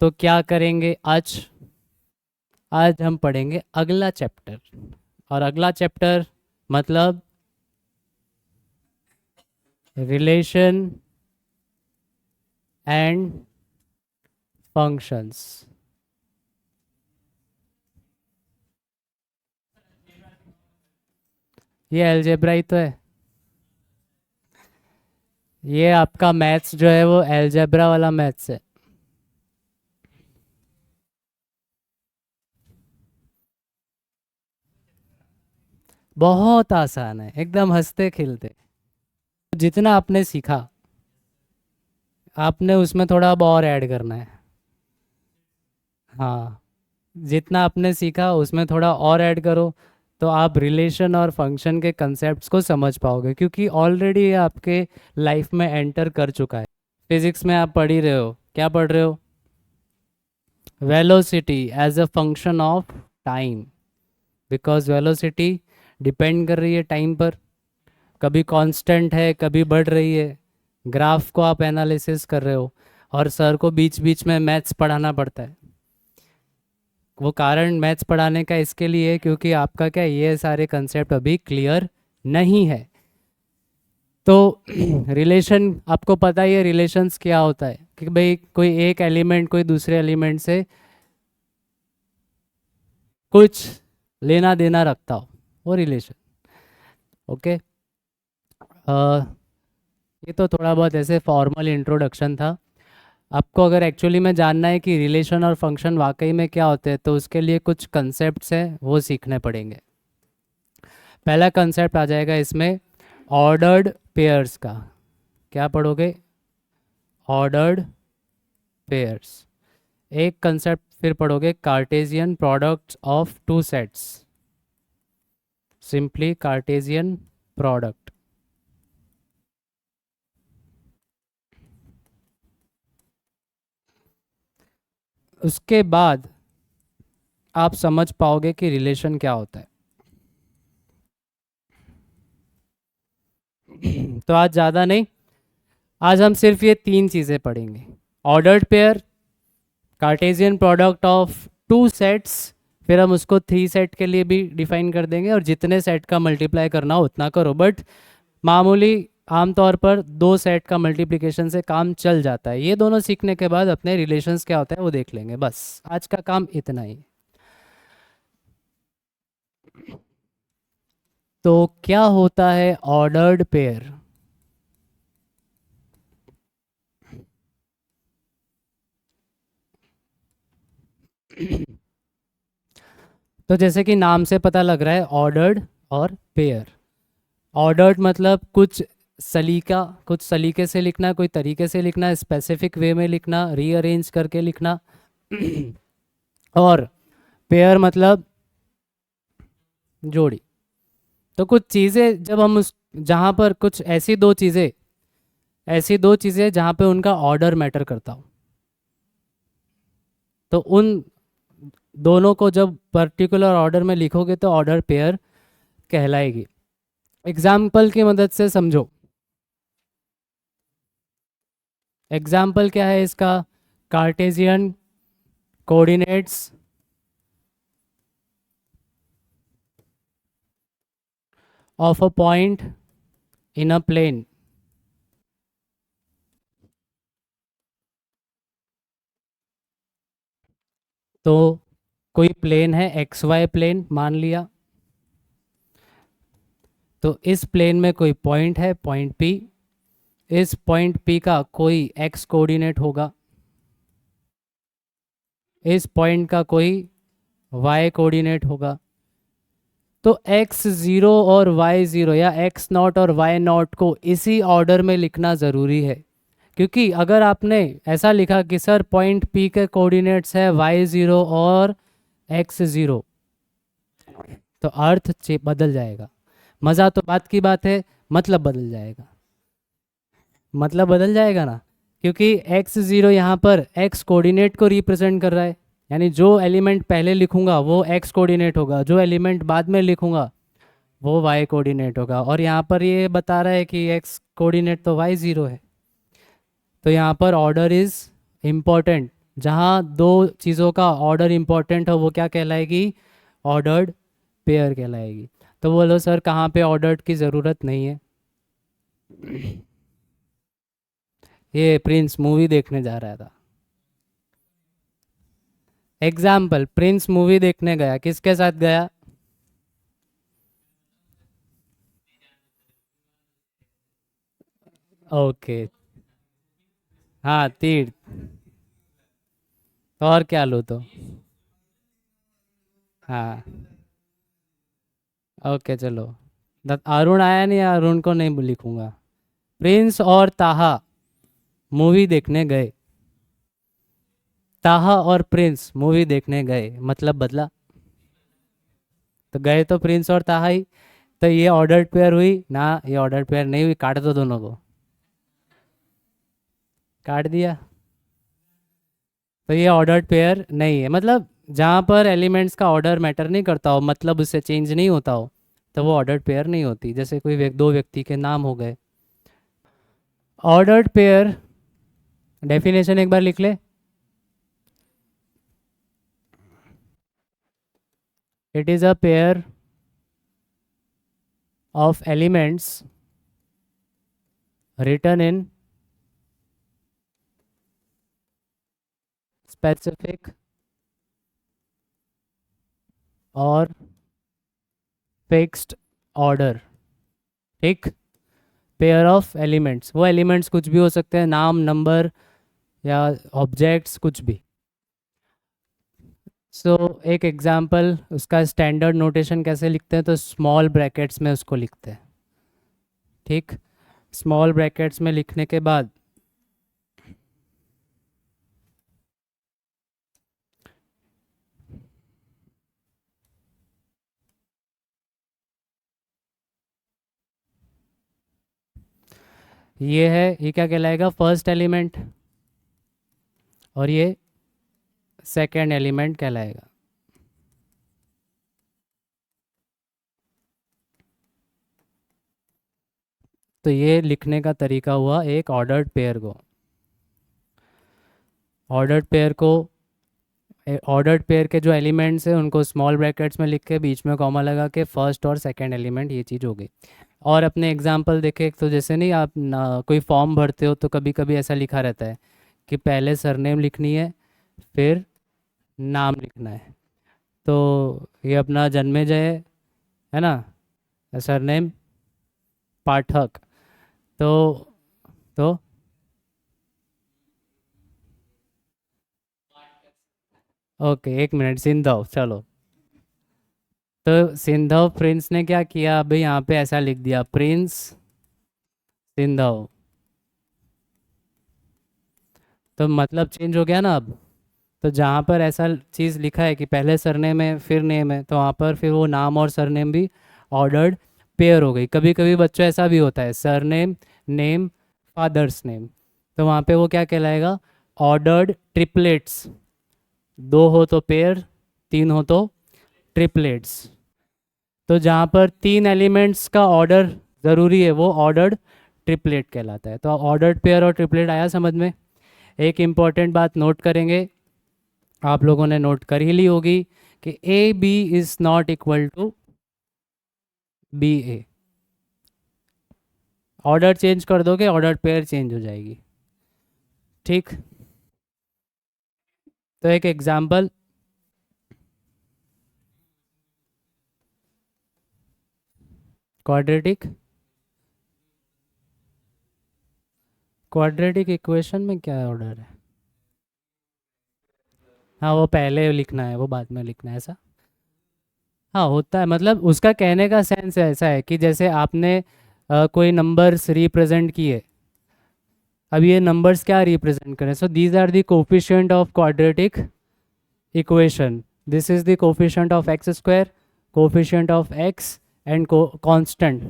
तो क्या करेंगे आज? आज हम पढ़ेंगे अगला चैप्टर। और अगला चैप्टर मतलब रिलेशन एंड फंक्शंस। ये अलजेब्रा ही तो है। ये आपका मैथ्स जो है वो अलजेब्रा वाला मैथ्स है। बहुत आसान है, एकदम हंसते खिलते। जितना आपने सीखा, आपने उसमें थोड़ा अब और ऐड करना है। हाँ, जितना आपने सीखा उसमें थोड़ा और ऐड करो, तो आप रिलेशन और फंक्शन के कंसेप्ट्स को समझ पाओगे, क्योंकि ऑलरेडी ये आपके लाइफ में एंटर कर चुका है। फिजिक्स में आप पढ़ ही रहे हो, क्या पढ़ रहे हो? Velocity as a function of time, because velocity depend कर रही है टाइम पर। कभी कांस्टेंट है, कभी बढ़ रही है। ग्राफ को आप एनालिसिस कर रहे हो, और सर को बीच बीच में मैथ्स पढ़ाना पड़ता है। वो कारण मैथ्स पढ़ाने का इसके लिए है क्योंकि आपका क्या, ये सारे कंसेप्ट अभी क्लियर नहीं है। तो रिलेशन आपको पता ही है, रिलेशंस क्या होता है कि भाई कोई एक एलिमेंट कोई दूसरे एलिमेंट से कुछ लेना देना रखता हो, वो रिलेशन। ओके। ये तो थोड़ा बहुत ऐसे फॉर्मल इंट्रोडक्शन था। आपको अगर एक्चुअली में जानना है कि रिलेशन और फंक्शन वाकई में क्या होते हैं, तो उसके लिए कुछ कंसेप्ट्स हैं, वो सीखने पड़ेंगे। पहला कंसेप्ट आ जाएगा इसमें, ऑर्डर्ड पेयर्स का। क्या पढ़ोगे? Ordered pairs. एक कंसेप्ट फिर पढ़ोगे, Cartesian products of two sets. Simply Cartesian product. उसके बाद आप समझ पाओगे कि रिलेशन क्या होता है। तो आज ज़्यादा नहीं, आज हम सिर्फ ये तीन चीज़ें पढ़ेंगे। Ordered pair, Cartesian product of two sets, फिर हम उसको थ्री सेट के लिए भी डिफाइन कर देंगे, और जितने सेट का मल्टीप्लाई करना हो उतना करो, बट मामूली आमतौर पर दो सेट का मल्टीप्लिकेशन से काम चल जाता है। ये दोनों सीखने के बाद अपने रिलेशंस क्या होता है वो देख लेंगे। बस आज का काम इतना ही। तो क्या होता है ऑर्डर्ड पेयर? तो जैसे कि नाम से पता लग रहा है, ऑर्डर्ड और पेयर। ऑर्डर्ड मतलब कुछ सलीके से लिखना, कोई तरीके से लिखना, स्पेसिफिक वे में लिखना, रीअरेंज करके लिखना। और पेयर मतलब जोड़ी। तो कुछ चीज़ें जब हम उस जहाँ पर कुछ ऐसी दो चीज़ें जहाँ पे उनका ऑर्डर मैटर करता हो, तो उन दोनों को जब पर्टिकुलर ऑर्डर में लिखोगे तो ऑर्डर पेयर कहलाएगी। एग्जाम्पल की मदद से समझो। एग्जाम्पल क्या है इसका? Cartesian coordinates of a point in a plane. तो कोई प्लेन है, एक्स वाई प्लेन मान लिया। तो इस प्लेन में कोई पॉइंट है, पॉइंट पी। इस पॉइंट पी का कोई एक्स कोऑर्डिनेट होगा, इस पॉइंट का कोई वाई कोऑर्डिनेट होगा। तो एक्स ज़ीरो और वाई ज़ीरो, या एक्स नॉट और वाई नॉट को इसी ऑर्डर में लिखना ज़रूरी है। क्योंकि अगर आपने ऐसा लिखा कि सर पॉइंट पी के कोऑर्डिनेट्स है वाई ज़ीरो और एक्स ज़ीरो, तो अर्थ बदल जाएगा। मज़ा तो बात की बात है, मतलब बदल जाएगा। मतलब बदल जाएगा ना, क्योंकि एक्स ज़ीरो यहाँ पर एक्स कोऑर्डिनेट को रिप्रेजेंट कर रहा है। यानी जो एलिमेंट पहले लिखूंगा वो एक्स कोऑर्डिनेट होगा, जो एलिमेंट बाद में लिखूंगा वो वाई कोऑर्डिनेट होगा। और यहाँ पर ये बता रहा है कि एक्स कोऑर्डिनेट तो वाई ज़ीरो है। तो यहाँ पर ऑर्डर इज़ इम्पॉर्टेंट। जहाँ दो चीज़ों का ऑर्डर इम्पोर्टेंट हो वो क्या कहलाएगी, ऑर्डर्ड पेयर कहलाएगी। तो बोलो सर कहाँ पे ऑर्डर्ड की ज़रूरत नहीं है। ये प्रिंस मूवी देखने जा रहा था। एग्जाम्पल, प्रिंस मूवी देखने गया, किसके साथ गया? ओके। हाँ तीर। और क्या लो तो। हाँ ओके चलो। अरुण आया नहीं, अरुण को नहीं लिखूंगा। प्रिंस और ताहा मूवी देखने गए। ताहा और प्रिंस मूवी देखने गए, मतलब बदला। तो गए तो प्रिंस और ताहा ही। तो ये ऑर्डर्ड पेयर हुई ना? ये ऑर्डर्ड पेयर नहीं हुई, काट दो दोनों को। काट दिया। तो ये ऑर्डर्ड पेयर नहीं है, मतलब जहाँ पर एलिमेंट्स का ऑर्डर मैटर नहीं करता हो, मतलब उससे चेंज नहीं होता हो, तो वो ऑर्डर्ड पेयर नहीं होती। जैसे कोई दो व्यक्ति के नाम हो गए। ऑर्डर्ड पेयर डेफिनेशन एक बार लिख ले। It is a pair of elements written in specific और फिक्स्ड ऑर्डर। ठीक। पेयर ऑफ एलिमेंट्स, वो एलिमेंट्स कुछ भी हो सकते हैं, नाम, नंबर या ऑब्जेक्ट्स, कुछ भी। एक एग्जांपल, उसका स्टैंडर्ड नोटेशन कैसे लिखते हैं, तो स्मॉल ब्रैकेट्स में उसको लिखते हैं। ठीक। स्मॉल ब्रैकेट्स में लिखने के बाद ये है, ये क्या कहलाएगा, फर्स्ट एलिमेंट, और ये सेकेंड एलिमेंट कहलाएगा। तो ये लिखने का तरीका हुआ एक ऑर्डर्ड पेयर को। ऑर्डर्ड पेयर को, ऑर्डर्ड पेयर के जो एलिमेंट्स हैं उनको स्मॉल ब्रैकेट्स में लिख के बीच में कॉमा लगा के फर्स्ट और सेकंड एलिमेंट, ये चीज़ हो गई। और अपने एग्जांपल देखे तो जैसे नहीं, आप कोई फॉर्म भरते हो तो कभी कभी ऐसा लिखा रहता है कि पहले सरनेम लिखनी है, फिर नाम लिखना है। तो ये अपना जन्मेजय है ना, सरनेम पाठक। तो तो ओके, एक मिनट, सिंधव, चलो। तो सिंधव प्रिंस ने क्या किया, अभी यहाँ पे ऐसा लिख दिया, प्रिंस सिंधव। तो मतलब चेंज हो गया ना अब। तो जहाँ पर ऐसा चीज़ लिखा है कि पहले सरनेम है फिर नेम है, तो वहाँ पर फिर वो नाम और सरनेम भी ऑर्डर्ड पेयर हो गई। कभी कभी बच्चों ऐसा भी होता है, सरनेम, नेम, फादर्स नेम, तो वहाँ पे वो क्या कहलाएगा, ऑर्डर्ड ट्रिपलेट्स। दो हो तो पेयर, तीन हो तो ट्रिपलेट्स। तो जहाँ पर तीन एलिमेंट्स का ऑर्डर ज़रूरी है वो ऑर्डर्ड ट्रिपलेट कहलाता है। तो ऑर्डर्ड पेयर और ट्रिपलेट आया समझ में। एक इम्पॉर्टेंट बात नोट करेंगे, आप लोगों ने नोट कर ही ली होगी कि A B is not equal to B A. Order change कर दोगे, ऑर्डर पेयर चेंज हो जाएगी। ठीक। तो एक एग्जांपल, क्वाड्रेटिक, क्वाड्रेटिक इक्वेशन में क्या ऑर्डर है? हाँ वो पहले लिखना है, वो बाद में लिखना है, ऐसा। हाँ होता है, मतलब उसका कहने का सेंस ऐसा है कि जैसे आपने कोई नंबर्स रिप्रेजेंट किए। अब ये नंबर्स क्या रिप्रेजेंट करें, so these are the coefficient of quadratic equation. This is the coefficient of X square, coefficient of X and constant.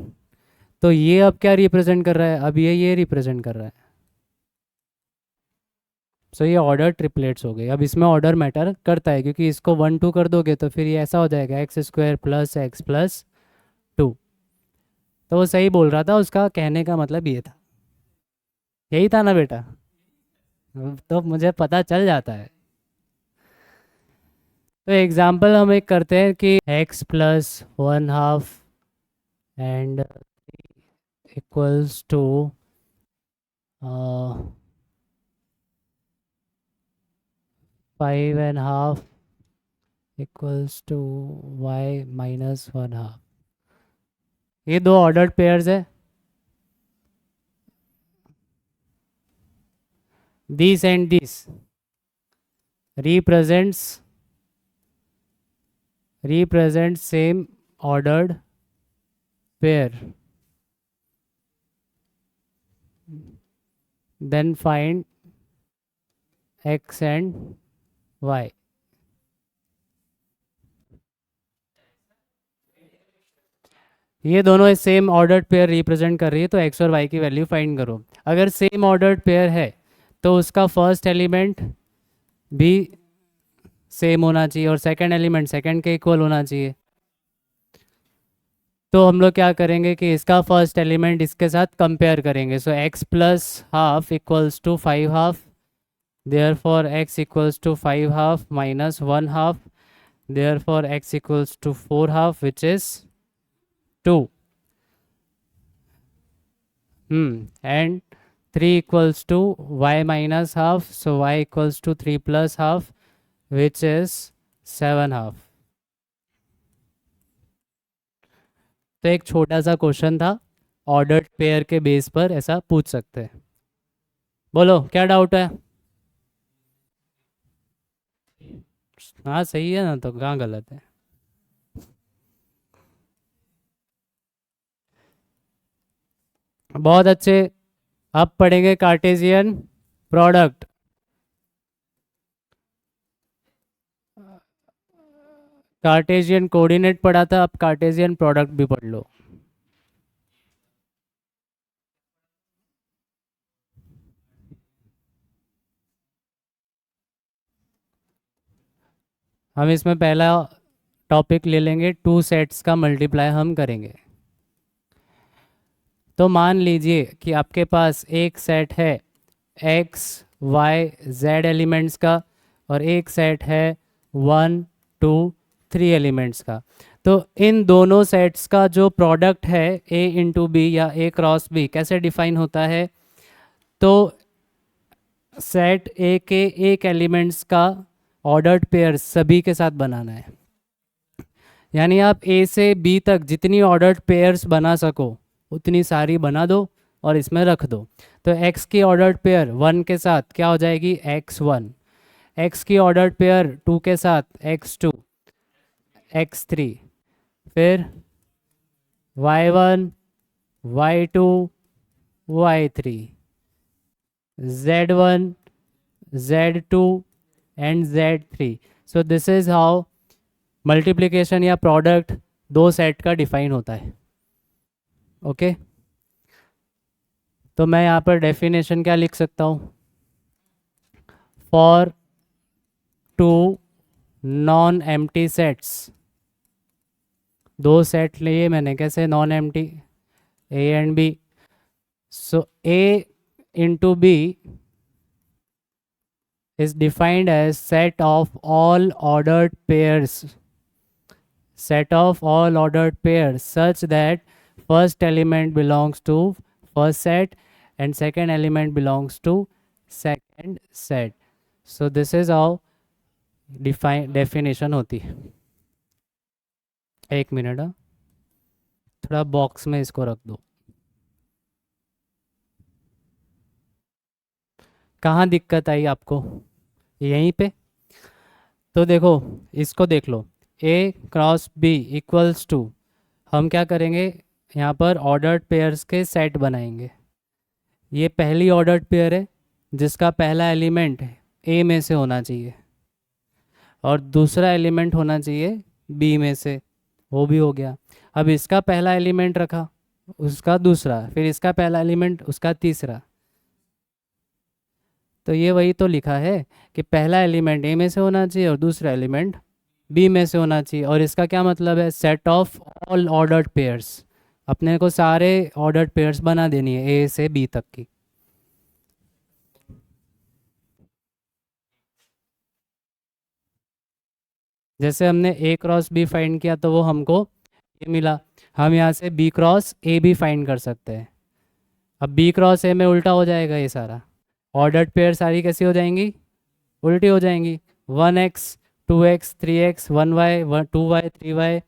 तो ये अब क्या रिप्रेजेंट कर रहा है, अब ये रिप्रेजेंट कर रहा है। सो ये ऑर्डर ट्रिपलेट्स हो गए। अब इसमें ऑर्डर मैटर करता है, क्योंकि इसको 1 2 कर दोगे तो फिर ये ऐसा हो जाएगा, x square plus x plus 2। तो वो सही बोल रहा था, उसका कहने का मतलब ये था। यही था ना बेटा? तो मुझे पता चल जाता है। तो एग्जांपल हम एक करते हैं कि x plus 1/2 and equals to 5.5 equals to y minus 1/2। ये दो ऑर्डर्ड पेयर्स है। This and this represents same ordered pair, then find x and y। ये दोनों सेम ऑर्डर्ड पेयर रिप्रेजेंट कर रही है, तो x और y की वैल्यू फाइंड करो। अगर सेम ऑर्डर्ड पेयर है तो उसका फर्स्ट एलिमेंट भी सेम होना चाहिए और सेकंड एलिमेंट सेकंड के इक्वल होना चाहिए। तो हम लोग क्या करेंगे कि इसका फर्स्ट एलिमेंट इसके साथ कंपेयर करेंगे। So x plus half equals to 5/2, therefore x equals to 5/2 minus 1/2, therefore x equals to 4/2 which is 2। And 3 equals to y minus half, so y equals to 3 plus half which is 7/2। तो एक छोटा सा question था, ordered pair के base पर ऐसा पूछ सकते हैं। बोलो क्या डाउट है? हाँ सही है ना, तो कहाँ गलत है? बहुत अच्छे। अब पढ़ेंगे कार्टेशियन प्रोडक्ट। कार्टेशियन कोऑर्डिनेट पढ़ा था, अब कार्टेशियन प्रोडक्ट भी पढ़ लो। हम इसमें पहला टॉपिक ले लेंगे, टू सेट्स का मल्टीप्लाई हम करेंगे। तो मान लीजिए कि आपके पास एक सेट है x y z एलिमेंट्स का और एक सेट है 1 2 3 एलिमेंट्स का। तो इन दोनों सेट्स का जो प्रोडक्ट है a इंटू बी या a क्रॉस बी कैसे डिफाइन होता है? तो सेट ए के एक एलिमेंट्स का ऑर्डर्ड पेयर सभी के साथ बनाना है। यानी आप ए से बी तक जितनी ऑर्डर्ड पेयर्स बना सको उतनी सारी बना दो और इसमें रख दो। तो x की ऑर्डर्ड पेयर 1 के साथ क्या हो जाएगी? x1। x की ऑर्डर्ड पेयर 2 के साथ x2 x3, फिर y1 y2 y3 z1 z2 and z3। So this is how multiplication या प्रोडक्ट दो सेट का डिफाइन होता है। ओके तो मैं यहाँ पर डेफिनेशन क्या लिख सकता हूँ? For two non empty sets, दो सेट लिए मैंने, कैसे? Non empty, A and B. So A into B is defined as set of all ordered pairs, such that first element belongs to first set and second element belongs to second set। So this is how definition होती है। एक minute, थोड़ा box में इसको रख दो। कहाँ दिक्कत आई आपको? यहीं पे। तो देखो इसको देख लो, ए क्रॉस बी इक्वल्स टू, हम क्या करेंगे यहाँ पर ऑर्डर्ड पेयर्स के सेट बनाएंगे। ये पहली ऑर्डर्ड पेयर है जिसका पहला एलिमेंट ए में से होना चाहिए और दूसरा एलिमेंट होना चाहिए बी में से, वो भी हो गया। अब इसका पहला एलिमेंट रखा, उसका दूसरा, फिर इसका पहला एलिमेंट, उसका तीसरा। तो ये वही तो लिखा है कि पहला एलिमेंट ए में से होना चाहिए और दूसरा एलिमेंट बी में से होना चाहिए। और इसका क्या मतलब है? Set of all ordered pairs. अपने को सारे ऑर्डर्ड पेयर्स बना देनी है ए से बी तक की। जैसे हमने ए क्रॉस बी फाइंड किया तो वो हमको ये मिला। हम यहाँ से बी क्रॉस ए भी फाइंड कर सकते हैं। अब बी क्रॉस ए में उल्टा हो जाएगा ये सारा, ऑर्डर्ड पेयर सारी कैसी हो जाएंगी, उल्टी हो जाएंगी। 1x 2x 3x 1y 2y 3y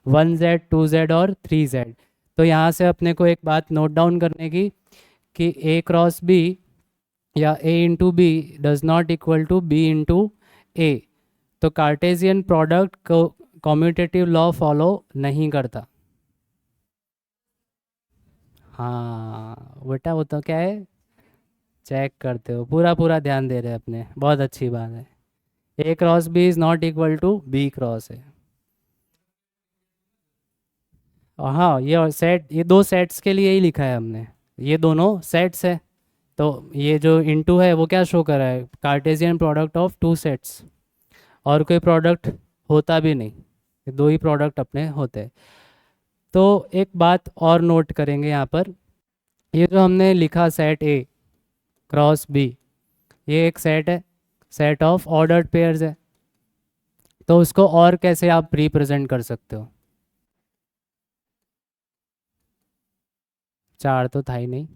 1z 2z और 3z। तो यहाँ से अपने को एक बात नोट डाउन करने की कि ए क्रॉस बी या A into B does not equal to B into A. तो कार्टेशियन प्रोडक्ट को कॉम्यूटेटिव लॉ फॉलो नहीं करता। हाँ बेटा, वो तो क्या है, चेक करते हो, पूरा पूरा ध्यान दे रहे हैं अपने, बहुत अच्छी बात है। A cross B is not equal to B cross है। और हाँ, ये और सेट, ये दो सेट्स के लिए ही लिखा है हमने, ये दोनों सेट्स है। तो ये जो इनटू है वो क्या शो कर रहा है, Cartesian product of two sets, और कोई प्रोडक्ट होता भी नहीं, ये दो ही प्रोडक्ट अपने होते हैं। तो एक बात और नोट करेंगे यहाँ पर, ये जो हमने लिखा सेट ए क्रॉस बी, ये एक सेट है, सेट ऑफ ऑर्डर्ड पेयर्स है। तो उसको और कैसे आप रिप्रेजेंट कर सकते हो, चार तो था ही नहीं।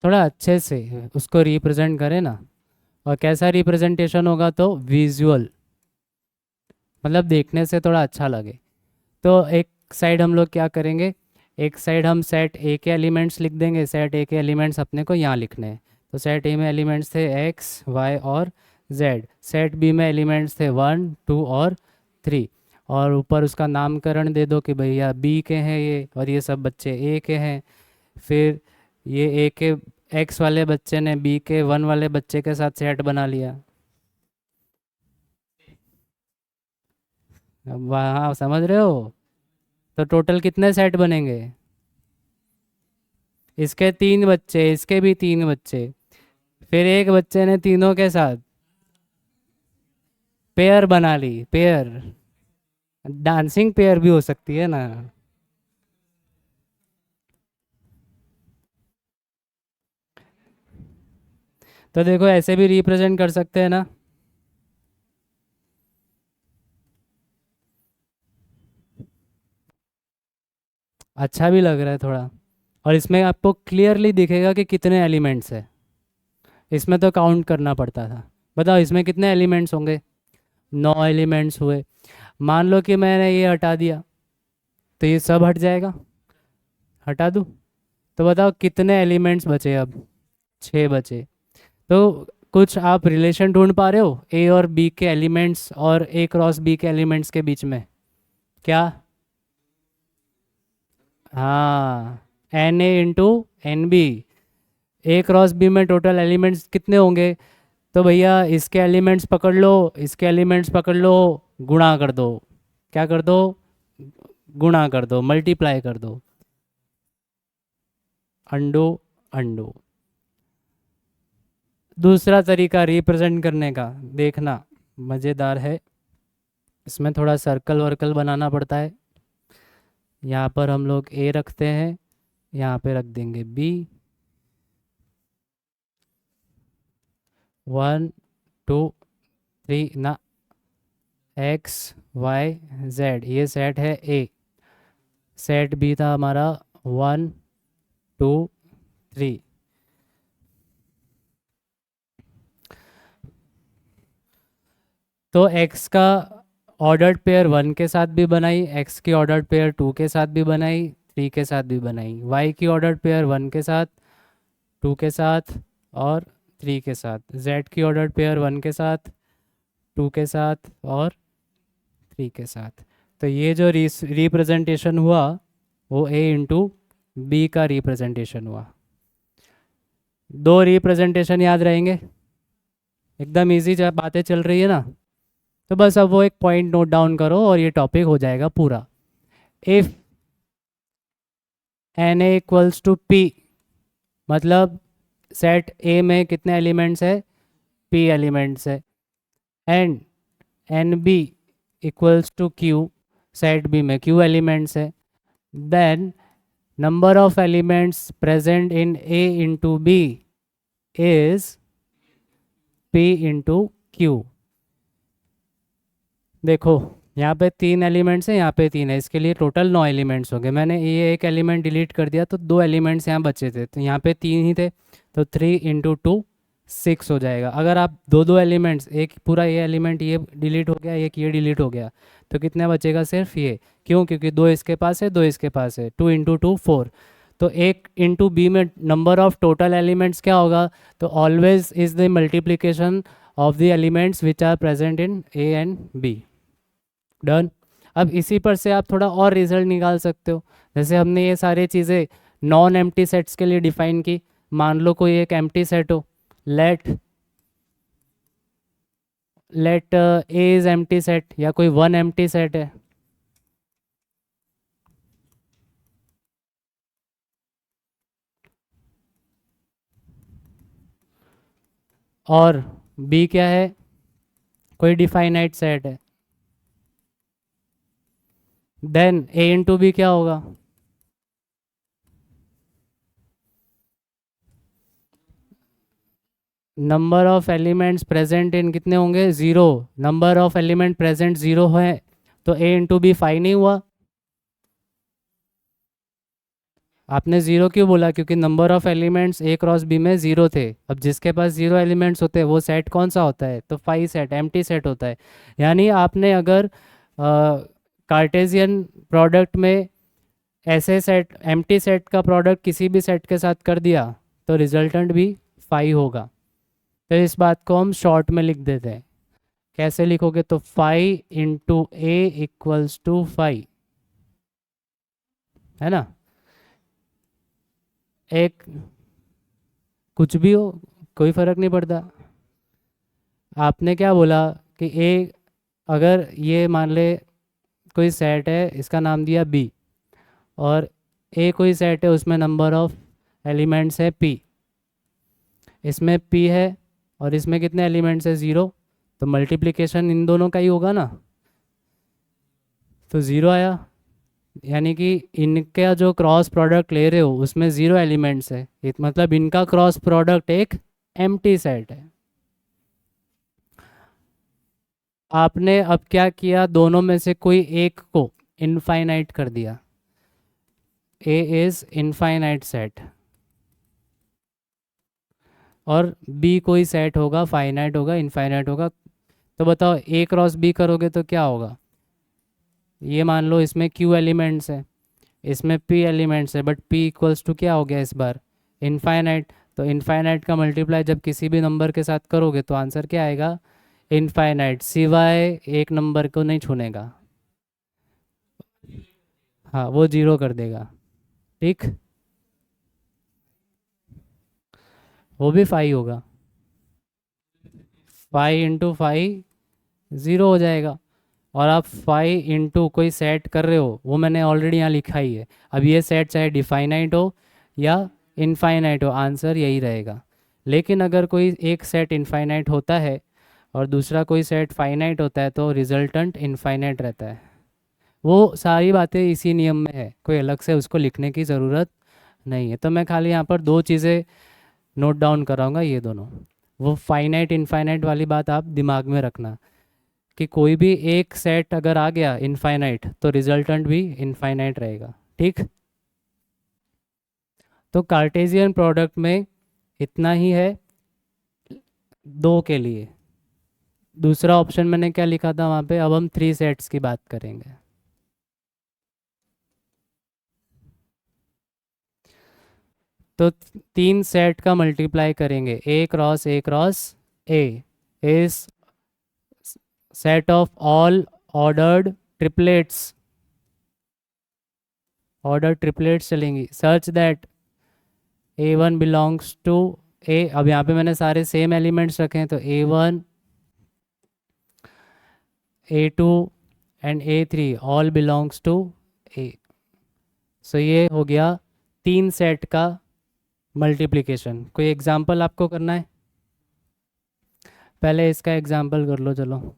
थोड़ा अच्छे से उसको रिप्रेजेंट करें ना, और कैसा रिप्रेजेंटेशन होगा, तो विजुअल, मतलब देखने से थोड़ा अच्छा लगे। तो एक साइड हम लोग क्या करेंगे, एक साइड हम सेट ए के एलिमेंट्स लिख देंगे, सेट ए के एलिमेंट्स अपने को यहाँ लिखने हैं। तो सेट ए में एलिमेंट्स थे एक्स वाई और जेड, सेट बी में एलिमेंट्स थे 1 2 और 3, और ऊपर उसका नामकरण दे दो कि भैया बी के हैं ये, और ये सब बच्चे ए के हैं। फिर ये ए के एक्स वाले बच्चे ने बी के 1 वाले बच्चे के साथ सेट बना लिया। अब वहाँ समझ रहे हो, तो टोटल कितने सेट बनेंगे, इसके 3 बच्चे, इसके भी 3 बच्चे, फिर एक बच्चे ने तीनों के साथ पेयर बना ली, पेयर, डांसिंग पेयर भी हो सकती है ना। तो देखो ऐसे भी रिप्रेजेंट कर सकते हैं ना। अच्छा भी लग रहा है थोड़ा, और इसमें आपको क्लियरली दिखेगा कि कितने एलिमेंट्स है। इसमें तो काउंट करना पड़ता था। बताओ इसमें कितने एलिमेंट्स होंगे, 9 एलिमेंट्स हुए। मान लो कि मैंने ये हटा दिया, तो ये सब हट जाएगा, हटा दूँ। तो बताओ कितने एलिमेंट्स बचे अब, 6 बचे। तो कुछ आप रिलेशन ढूंढ पा रहे हो ए और बी के एलिमेंट्स और ए क्रॉस बी के एलिमेंट्स के बीच में, क्या? हाँ, n A into n B, A cross B में टोटल एलिमेंट्स कितने होंगे, तो भैया इसके एलिमेंट्स पकड़ लो, इसके एलिमेंट्स पकड़ लो, गुणा कर दो, क्या कर दो, गुणा कर दो, मल्टीप्लाई कर दो, अंडो अंडो। दूसरा तरीका रिप्रेजेंट करने का, देखना मज़ेदार है। इसमें थोड़ा सर्कल वर्कल बनाना पड़ता है। यहाँ पर हम लोग ए रखते हैं, यहाँ पे रख देंगे बी, 1 2 3 ना, एक्स वाई जेड, ये सेट है ए। सेट बी था हमारा 1 2 3। तो एक्स का ऑर्डर्ड पेयर 1 के साथ भी बनाई, एक्स की ऑर्डर्ड पेयर 2 के साथ भी बनाई, 3 के साथ भी बनाई, वाई की ऑर्डर्ड पेयर 1 के साथ, 2 के साथ और 3 के साथ, जेड की ऑर्डर्ड पेयर 1 के साथ, 2 के साथ और 3 के साथ। तो ये जो रिप्रेजेंटेशन हुआ वो ए इंटू बी का रिप्रेजेंटेशन हुआ। दो रिप्रेजेंटेशन याद रहेंगे, एकदम इजी जब बातें चल रही है ना। तो बस अब वो एक पॉइंट नोट डाउन करो और ये टॉपिक हो जाएगा पूरा। If n A equals to p, मतलब सेट ए में कितने एलिमेंट्स है, p एलिमेंट्स है, and n B equals to q, set B में q एलिमेंट्स है, then number of elements present in a into B is p into q. देखो यहाँ पे 3 एलिमेंट्स हैं, यहाँ पे 3 है, इसके लिए टोटल 9 एलिमेंट्स हो गए। मैंने ये एक एलिमेंट डिलीट कर दिया तो 2 एलिमेंट्स यहाँ बचे थे, तो यहाँ पे 3 ही थे, तो 3 इंटू 2 6 हो जाएगा। अगर आप दो दो एलिमेंट्स, एक पूरा ये एलिमेंट ये डिलीट हो गया, एक ये डिलीट हो गया, तो कितना बचेगा, सिर्फ ये। क्यों? क्योंकि 2 इसके पास है, 2 इसके पास है, 2 इंटू 2 4। तो एक इंटू बी में नंबर ऑफ टोटल एलिमेंट्स क्या होगा, तो always is the multiplication of the elements which are present in A and B. Done. अब इसी पर से आप थोड़ा और रिजल्ट निकाल सकते हो। जैसे हमने ये सारी चीज़ें नॉन एम्प्टी सेट्स के लिए डिफाइन की। मान लो कोई एक एम्प्टी सेट हो, let let A is empty set, या कोई वन एम्प्टी सेट है, और बी क्या है, कोई डिफाइनाइट सेट है, देन ए इंटू बी क्या होगा, नंबर ऑफ एलिमेंट्स प्रेजेंट इन कितने होंगे, 0। नंबर ऑफ एलिमेंट प्रेजेंट 0 है, तो ए इंटू बी 5 नहीं हुआ। आपने 0 क्यों बोला? क्योंकि number of elements A cross B में 0 थे। अब जिसके पास 0 एलिमेंट्स होते हैं वो सेट कौन सा होता है, तो 5 सेट, एम्प्टी सेट होता है। यानी आपने अगर कार्टेशियन प्रोडक्ट में ऐसे सेट, एम्प्टी सेट का प्रोडक्ट किसी भी सेट के साथ कर दिया तो रिजल्टेंट भी 5 होगा। तो इस बात को हम शॉर्ट में लिख देते हैं। कैसे लिखोगे, तो 5 इंटू ए इक्वल्स टू 5, है ना। एक कुछ भी हो, कोई फर्क नहीं पड़ता। आपने क्या बोला कि ए, अगर ये मान ले कोई सेट है, इसका नाम दिया बी, और ए कोई सेट है, उसमें नंबर ऑफ एलिमेंट्स है पी, इसमें पी है और इसमें कितने एलिमेंट्स है, 0, तो मल्टीप्लिकेशन इन दोनों का ही होगा ना, तो 0 आया। यानी कि इनका जो क्रॉस प्रोडक्ट ले रहे हो उसमें 0 एलिमेंट्स है, मतलब इनका क्रॉस प्रोडक्ट एक एम्प्टी सेट है। आपने अब क्या किया, दोनों में से कोई एक को इनफाइनाइट कर दिया, ए इज इनफाइनाइट सेट, और बी कोई सेट होगा, फाइनाइट होगा, इनफाइनाइट होगा। तो बताओ ए क्रॉस बी करोगे तो क्या होगा, ये मान लो इसमें क्यू एलिमेंट्स है, इसमें पी एलिमेंट्स है, बट पी इक्वल्स टू क्या हो गया इस बार, इनफाइनाइट। तो इनफाइनाइट का मल्टीप्लाई जब किसी भी नंबर के साथ करोगे तो आंसर क्या आएगा, इनफाइनाइट, सिवाय एक नंबर को नहीं छूनेगा। हाँ, वो 0 कर देगा, ठीक, वो भी 5 होगा, 5 इंटू 5 0 हो जाएगा। और आप 5 इंटू कोई सेट कर रहे हो, वो मैंने ऑलरेडी यहाँ लिखा ही है। अब ये सेट चाहे डिफाइनाइट हो या इनफाइनाइट हो, आंसर यही रहेगा। लेकिन अगर कोई एक सेट इनफाइनाइट होता है और दूसरा कोई सेट फाइनाइट होता है तो रिजल्टेंट इनफाइनाइट रहता है। वो सारी बातें इसी नियम में है, कोई अलग से उसको लिखने की ज़रूरत नहीं है। तो मैं खाली यहाँ पर 2 चीज़ें नोट डाउन कराऊंगा, ये दोनों, वो फाइनाइट इनफाइनाइट वाली बात आप दिमाग में रखना कि कोई भी एक सेट अगर आ गया इनफाइनाइट तो रिजल्टेंट भी इनफाइनाइट रहेगा, ठीक। तो कार्टेशियन प्रोडक्ट में इतना ही है 2 के लिए। दूसरा ऑप्शन मैंने क्या लिखा था वहाँ पे, अब हम 3 सेट्स की बात करेंगे। तो 3 सेट का मल्टीप्लाई करेंगे, A cross A is set of all ordered triplets, order triplets चलेंगी, such that A1 belongs to A. अब यहाँ पे मैंने सारे सेम एलिमेंट्स रखे हैं, तो A1 A2 and A3 all belongs to A. So ये हो गया 3 सेट का मल्टीप्लिकेशन। कोई एग्जांपल आपको करना है? पहले इसका एग्जांपल कर लो चलो।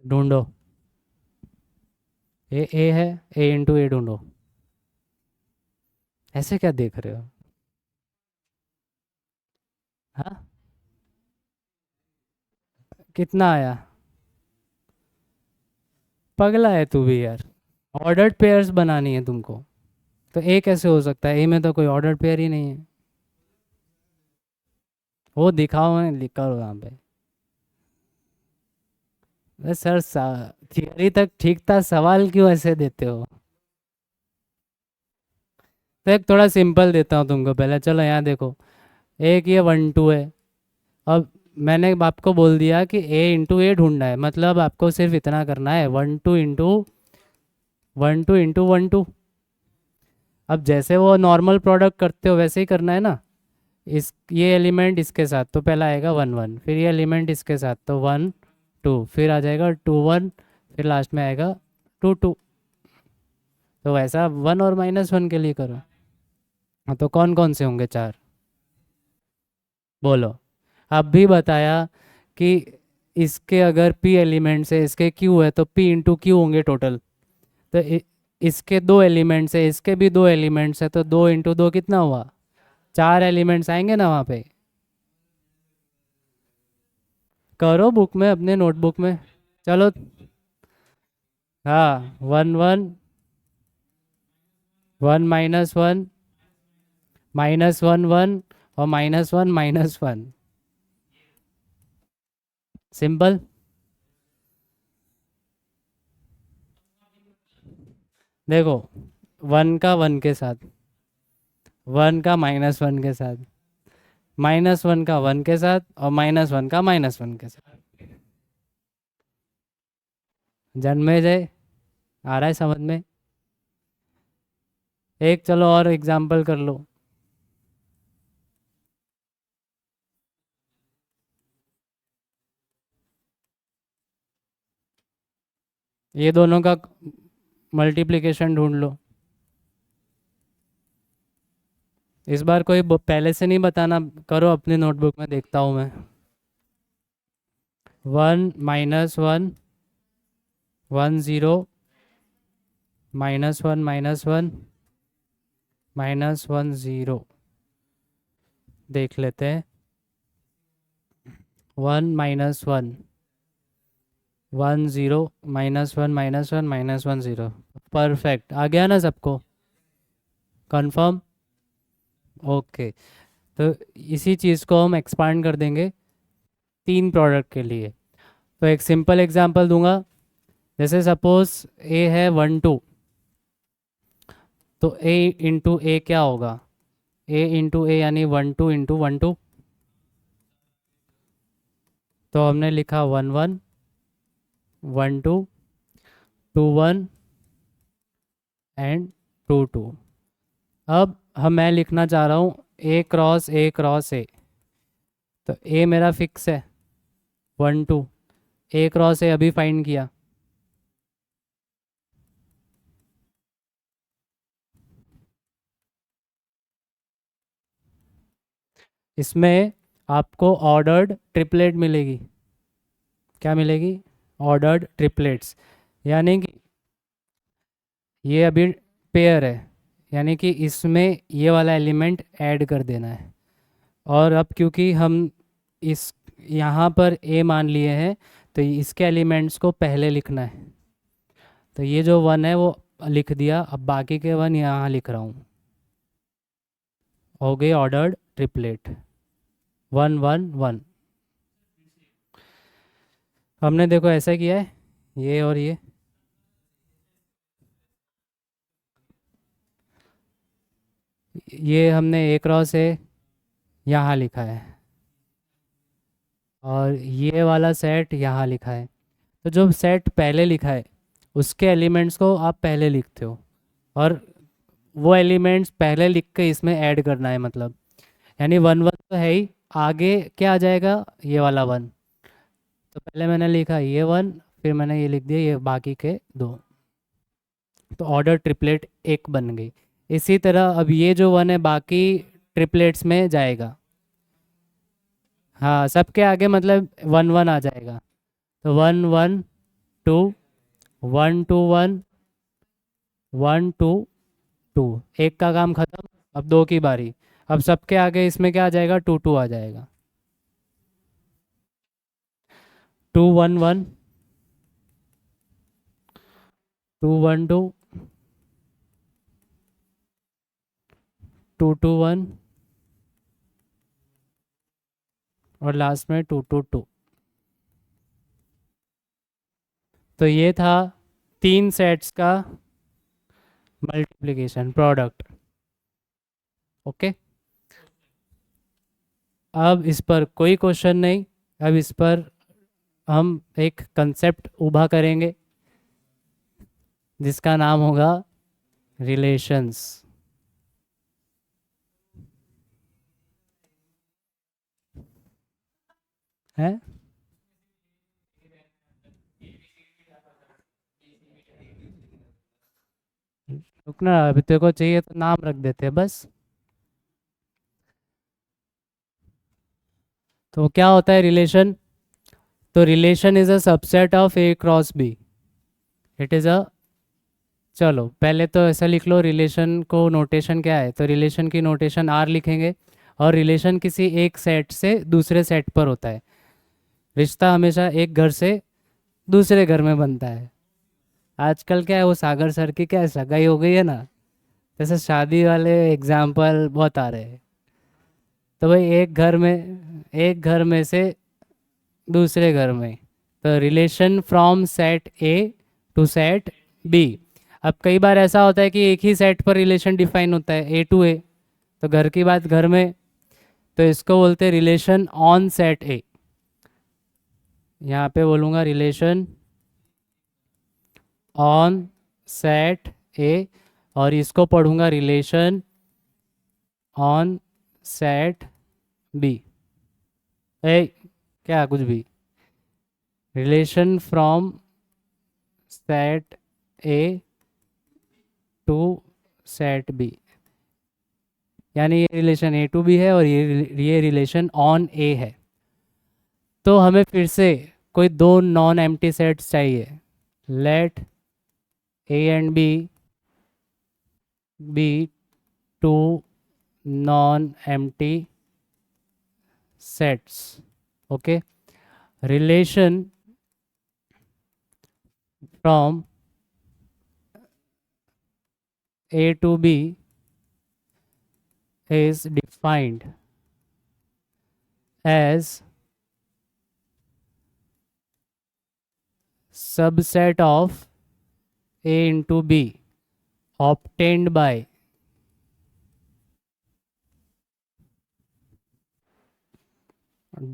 ढूंढो। ए है, ए इंटू ए ढूंढो। ऐसे क्या देख रहे हो? हाँ, कितना आया? पगला है तू भी यार। ऑर्डर्ड पेयर्स बनानी है तुमको, तो ए कैसे हो सकता है? ए में तो कोई ऑर्डर्ड पेयर ही नहीं है। वो दिखाओ, है लिखा हो यहाँ पे। अरे सर, थियरी तक ठीक था, सवाल क्यों ऐसे देते हो? तो एक थोड़ा सिंपल देता हूँ तुमको पहले, चलो यहाँ देखो। एक ये 1 2 है। अब मैंने आपको बोल दिया कि ए इंटू ए ढूंढना है, मतलब आपको सिर्फ इतना करना है, 1 2 इंटू 1 2 अब जैसे वो नॉर्मल प्रोडक्ट करते हो वैसे ही करना है ना। इस ये एलिमेंट इसके साथ तो पहला आएगा 1 1, फिर ये एलिमेंट इसके साथ तो 1 2, फिर आ जाएगा 2 1, फिर लास्ट में आएगा 2 2। तो वैसा 1 और -1 के लिए करो। हाँ, तो कौन कौन से होंगे चार? बोलो। अब भी बताया कि इसके अगर p एलिमेंट्स है, इसके q है, तो p इंटू क्यू होंगे टोटल। तो इसके 2 एलिमेंट्स है, इसके भी 2 एलिमेंट्स है, तो 2 इंटू 2 कितना हुआ? 4 एलिमेंट्स आएंगे ना वहाँ पे। करो बुक में, अपने नोटबुक में। चलो। हाँ, 1 1, 1 - 1, -1 1, और -1 - 1। सिंपल। देखो, 1 का 1 के साथ, 1 का -1 के साथ, -1 का 1 के साथ, और -1 का -1 के साथ। जन्मे जय। आ रहा है समझ में? एक चलो और एग्जाम्पल कर लो। ये दोनों का मल्टीप्लिकेशन ढूंढ लो। इस बार कोई पहले से नहीं बताना, करो अपनी नोटबुक में, देखता हूँ मैं। 1 - 1, 1 0, -1 -1 -1 0। देख लेते हैं। 1 - 1, 1 0, -1 - 1 -1 -1 0। परफेक्ट आ गया ना सबको? कंफर्म? ओके। तो इसी चीज़ को हम एक्सपांड कर देंगे 3 प्रोडक्ट के लिए। तो एक सिंपल एग्जांपल दूंगा। जैसे सपोज ए है 1 2, तो ए इंटू ए क्या होगा? ए इंटू ए यानी 1 2 इंटू 1 2। तो हमने लिखा 1 1, 1 2, 2 1 एंड 2 2। अब मैं लिखना चाह रहा हूँ ए क्रॉस ए क्रॉस ए। तो ए मेरा फिक्स है 1 2, ए क्रॉस ए अभी फाइंड किया। इसमें आपको ऑर्डर्ड ट्रिपलेट मिलेगी। क्या मिलेगी? Ordered triplets. यानी कि ये अभी पेयर है, यानी कि इसमें ये वाला एलिमेंट ऐड कर देना है। और अब क्योंकि हम इस यहाँ पर ए मान लिए हैं, तो इसके एलिमेंट्स को पहले लिखना है। तो ये जो 1 है वो लिख दिया, अब बाकी के 1 यहाँ लिख रहा हूँ। हो गए ऑर्डर्ड ट्रिपलेट। 1 1 1। हमने देखो ऐसा किया है, ये और ये हमने ए क्रॉस ए यहाँ लिखा है, और ये वाला सेट यहाँ लिखा है। तो जो सेट पहले लिखा है उसके एलिमेंट्स को आप पहले लिखते हो, और वो एलिमेंट्स पहले लिख के इसमें ऐड करना है, मतलब यानी वन वन तो है ही, आगे क्या आ जाएगा, ये वाला वन। तो पहले मैंने लिखा ये वन, फिर मैंने ये लिख दिया ये बाकी के दो, तो ऑर्डर ट्रिपलेट एक बन गई। इसी तरह अब ये जो वन है बाकी ट्रिपलेट्स में जाएगा, हाँ सबके आगे मतलब वन वन आ जाएगा। तो one one two, one two one, one two two, एक का काम खत्म, अब दो की बारी। अब सबके आगे इसमें क्या आ जाएगा, टू टू आ जाएगा। Two one one, two one two, two two one, और लास्ट में टू टू टू। तो ये था तीन सेट्स का मल्टीप्लिकेशन प्रोडक्ट। ओके, अब इस पर कोई क्वेश्चन नहीं, अब इस पर हम एक कंसेप्ट उभा करेंगे जिसका नाम होगा रिलेशंस। है, रुकना, अभी तेरे को चाहिए तो नाम रख देते हैं बस। तो क्या होता है रिलेशन, तो relation is a subset of A cross B. It is a, चलो पहले तो ऐसा लिख लो, रिलेशन को नोटेशन क्या है, तो रिलेशन की नोटेशन आर लिखेंगे, और रिलेशन किसी एक सेट से दूसरे सेट पर होता है। रिश्ता हमेशा एक घर से दूसरे घर में बनता है। आजकल क्या है, वो सागर सर की क्या है, सगाई हो गई है ना, जैसे शादी वाले एग्जाम्पल बहुत आ रहे हैं। तो भाई एक घर में से दूसरे घर में, तो relation from set A to set B. अब कई बार ऐसा होता है कि एक ही सेट पर रिलेशन डिफाइन होता है, ए टू ए, तो घर की बात घर में, तो इसको बोलते हैं रिलेशन ऑन सेट ए। यहाँ पे बोलूँगा रिलेशन ऑन सेट ए, और इसको पढ़ूंगा relation on set B. A क्या कुछ भी, relation from set A to set B, यानी ये रिलेशन ए टू बी है और ये रिलेशन ऑन ए है। तो हमें फिर से कोई दो नॉन एम्प्टी सेट्स चाहिए। Let A and B be two non empty sets. Okay, relation from A to B is defined as subset of A into B obtained by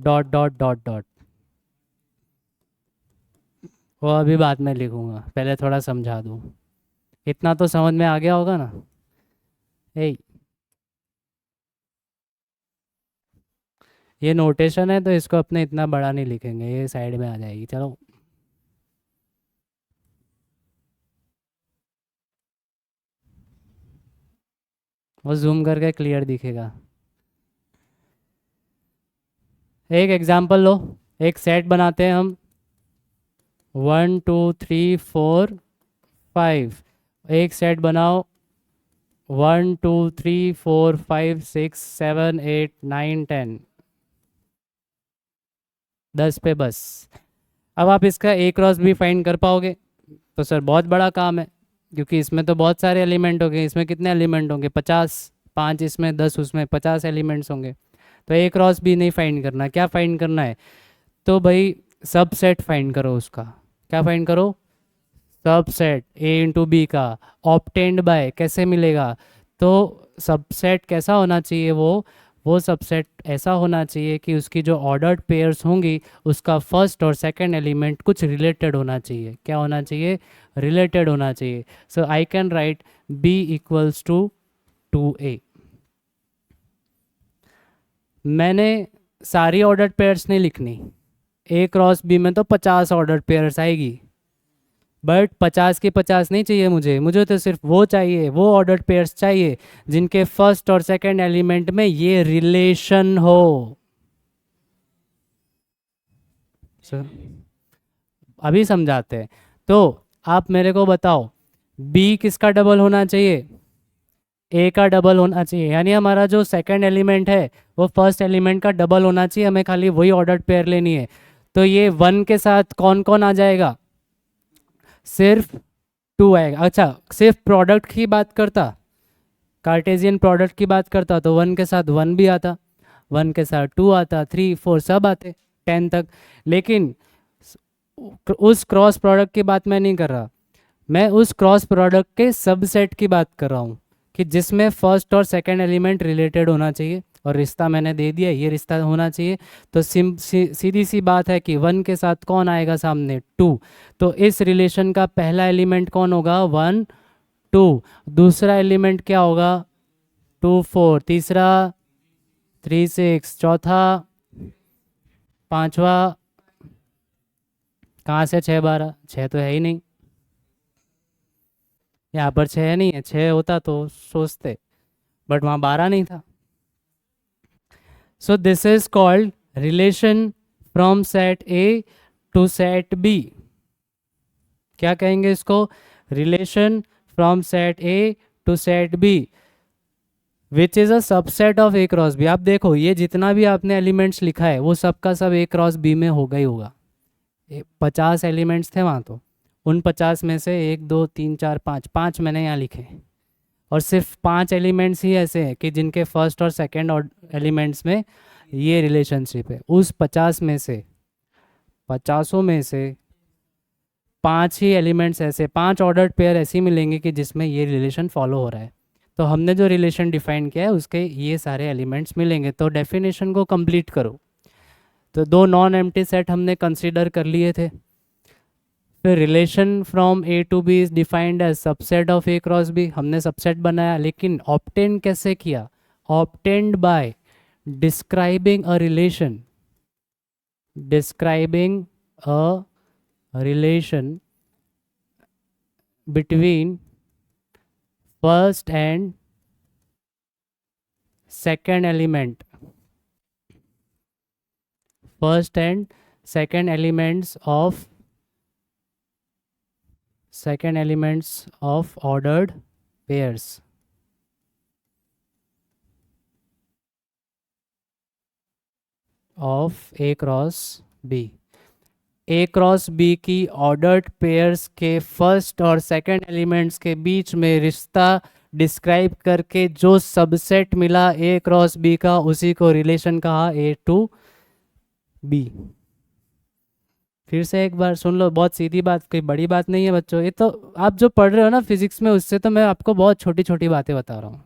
dot dot dot dot. वो अभी बाद में लिखूंगा, पहले थोड़ा समझा दूँ। इतना तो समझ में आ गया होगा ना। ए ये नोटेशन है तो इसको अपने इतना बड़ा नहीं लिखेंगे, ये साइड में आ जाएगी। चलो वो जूम करके क्लियर दिखेगा। एक एग्जांपल लो, एक सेट बनाते हैं हम, 1 2 3 4 5। एक सेट बनाओ 1 2 3 4 5 6 7 8 9 10, 10 पे बस। अब आप इसका ए क्रॉस भी फाइंड कर पाओगे तो सर बहुत बड़ा काम है, क्योंकि इसमें तो बहुत सारे एलिमेंट होंगे। इसमें कितने एलिमेंट होंगे, 50, 5 इसमें 10 उसमें, 50 एलिमेंट्स होंगे। तो ए क्रॉस भी नहीं फाइंड करना, क्या फाइंड करना है, तो भाई सबसेट फाइंड करो उसका। क्या फाइंड करो, सबसेट ए इंटू बी का, ऑप्टेंड बाय कैसे मिलेगा, तो सबसेट कैसा होना चाहिए, वो वो सबसेट ऐसा होना चाहिए कि उसकी जो ऑर्डर्ड पेयर्स होंगी उसका फर्स्ट और सेकंड एलिमेंट कुछ रिलेटेड होना चाहिए। क्या होना चाहिए? रिलेटेड होना चाहिए। So I can write B equals to 2A। मैंने सारी ऑर्डर्ड पेयर्स नहीं लिखनी। A क्रॉस B में तो 50 ऑर्डर्ड पेयर्स आएगी, बट 50 की 50 नहीं चाहिए मुझे। मुझे तो सिर्फ वो चाहिए, वो ऑर्डर्ड पेयर्स चाहिए जिनके फर्स्ट और सेकंड एलिमेंट में ये रिलेशन हो। So, अभी समझाते हैं। तो आप मेरे को बताओ, B किसका डबल होना चाहिए? A का डबल होना चाहिए, यानी हमारा जो सेकंड एलिमेंट है वो फर्स्ट एलिमेंट का डबल होना चाहिए। हमें खाली वही ऑर्डर्ड पेयर लेनी है। तो ये 1 के साथ कौन कौन आ जाएगा? सिर्फ 2 आएगा। अच्छा, सिर्फ प्रोडक्ट की बात करता, कार्टेशियन प्रोडक्ट की बात करता तो 1 के साथ 1 भी आता, 1 के साथ 2 आता, 3 4 सब आते 10 तक। लेकिन उस क्रॉस प्रोडक्ट की बात मैं नहीं कर रहा, मैं उस क्रॉस प्रोडक्ट के सबसेट की बात कर रहा हूँ कि जिसमें फर्स्ट और सेकंड एलिमेंट रिलेटेड होना चाहिए। और रिश्ता मैंने दे दिया, ये रिश्ता होना चाहिए। तो सीधी सी बात है कि 1 के साथ कौन आएगा सामने? 2। तो इस रिलेशन का पहला एलिमेंट कौन होगा? 1 2। दूसरा एलिमेंट क्या होगा? 2 4। तीसरा 3 6। चौथा, पांचवा, कहाँ से 6 12? 6 तो है ही नहीं, यहाँ पर 6 नहीं है। 6 होता तो सोचते, बट वहाँ 12 नहीं था। So this is called relation from set A to set B. क्या कहेंगे इसको? Relation from set A to set B which is a subset of A cross B. आप देखो, ये जितना भी आपने एलिमेंट्स लिखा है वो सबका सब ए क्रॉस बी में होगा ही होगा। 50 एलिमेंट्स थे वहाँ, तो उन 50 में से 1 2 3 4 5 5 मैंने यहाँ लिखे। और सिर्फ 5 एलिमेंट्स ही ऐसे हैं कि जिनके फर्स्ट और सेकंड और एलिमेंट्स में ये रिलेशनशिप है। उस 50 में से, 50 में से 5 ही एलिमेंट्स ऐसे, 5 ऑर्डर्ड पेयर ऐसे मिलेंगे कि जिसमें ये रिलेशन फॉलो हो रहा है। तो हमने जो रिलेशन डिफाइन किया है उसके ये सारे एलिमेंट्स मिलेंगे। तो डेफिनेशन को कंप्लीट करो। तो 2 नॉन एम्प्टी सेट हमने कंसीडर कर लिए थे। फिर relation from A to B is defined as subset of A cross B, हमने सबसेट बनाया। लेकिन ऑब्टेन कैसे किया? Obtained by describing a relation, describing a relation between first and second element, first and second elements of ordered pairs of A cross B। A cross B की ordered pairs के first और second elements के बीच में रिश्ता describe करके जो subset मिला ए क्रॉस बी का, उसी को रिलेशन कहा ए टू बी। फिर से एक बार सुन लो, बहुत सीधी बात, कोई बड़ी बात नहीं है बच्चों। ये तो आप जो पढ़ रहे हो ना फिजिक्स में, उससे तो मैं आपको बहुत छोटी छोटी बातें बता रहा हूँ।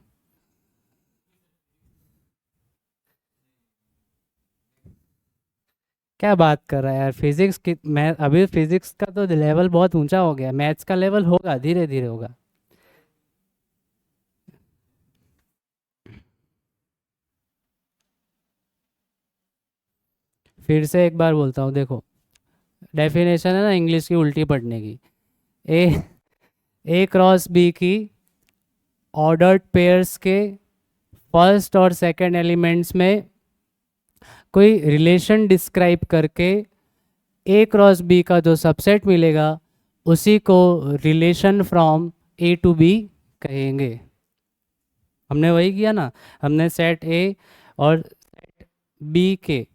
क्या बात कर रहा है यार, फिजिक्स की मैं अभी फिजिक्स का तो लेवल बहुत ऊंचा हो गया, मैथ्स का लेवल होगा, धीरे धीरे होगा। फिर से एक बार बोलता हूँ, देखो डेफिनेशन है ना इंग्लिश की उल्टी पढ़ने की। ए ए क्रॉस बी की ऑर्डर्ड पेयर्स के फर्स्ट और सेकंड एलिमेंट्स में कोई रिलेशन डिस्क्राइब करके ए क्रॉस बी का जो सबसेट मिलेगा उसी को relation from A to B कहेंगे। हमने वही किया ना, हमने सेट ए और सेट बी के,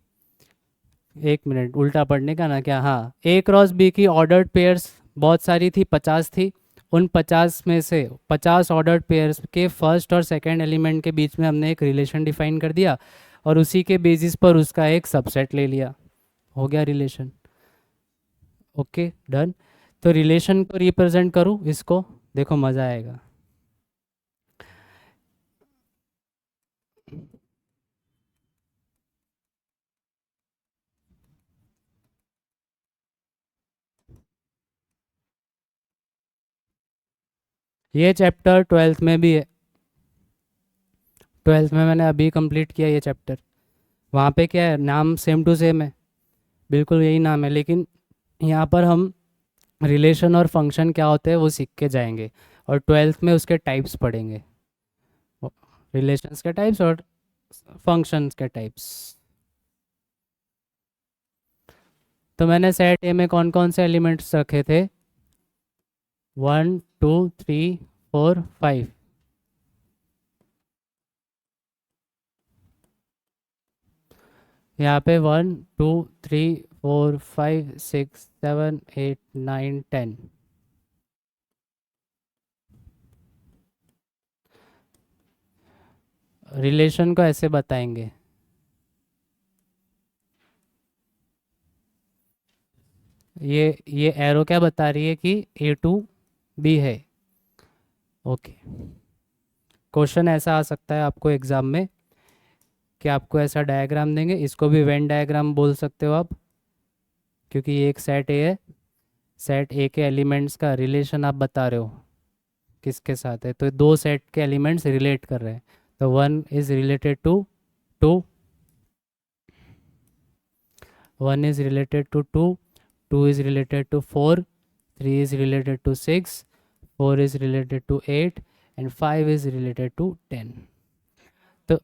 एक मिनट उल्टा पढ़ने का ना क्या, हाँ, ए क्रॉस बी की ऑर्डर्ड पेयर्स बहुत सारी थी, 50 थी। उन 50 में से 50 ऑर्डर्ड पेयर्स के फर्स्ट और सेकंड एलिमेंट के बीच में हमने एक रिलेशन डिफाइन कर दिया और उसी के बेसिस पर उसका एक सबसेट ले लिया, हो गया रिलेशन। Okay done. तो रिलेशन को रिप्रेजेंट करूँ इसको, देखो मज़ा आएगा। ये चैप्टर 12th में भी है, 12th में मैंने अभी कंप्लीट किया ये चैप्टर। वहाँ पे क्या है, नाम सेम टू सेम है, बिल्कुल यही नाम है, लेकिन यहाँ पर हम रिलेशन और फंक्शन क्या होते हैं वो सीख के जाएंगे, और 12th में उसके टाइप्स पढ़ेंगे, रिलेशंस के टाइप्स और फंक्शंस के टाइप्स। तो मैंने सेट ए में कौन कौन से एलिमेंट्स रखे थे, 1 2 3 4 5। यहाँ पे 1 2 3 4 5 6 7 8 9 10। रिलेशन को ऐसे बताएंगे, ये एरो क्या बता रही है कि ए टू बी है। ओके, क्वेश्चन ऐसा आ सकता है आपको एग्जाम में कि आपको ऐसा डायग्राम देंगे, इसको भी वेन डायग्राम बोल सकते हो आप, क्योंकि ये एक सेट ए है, सेट ए के एलिमेंट्स का रिलेशन आप बता रहे हो किसके साथ है, तो दो सेट के एलिमेंट्स रिलेट कर रहे हैं, तो 1 is related to 2, 1 is related to 2, 2 is related to 4, 3 is related to 6, 4 is related to 8 and 5 is related to 10। तो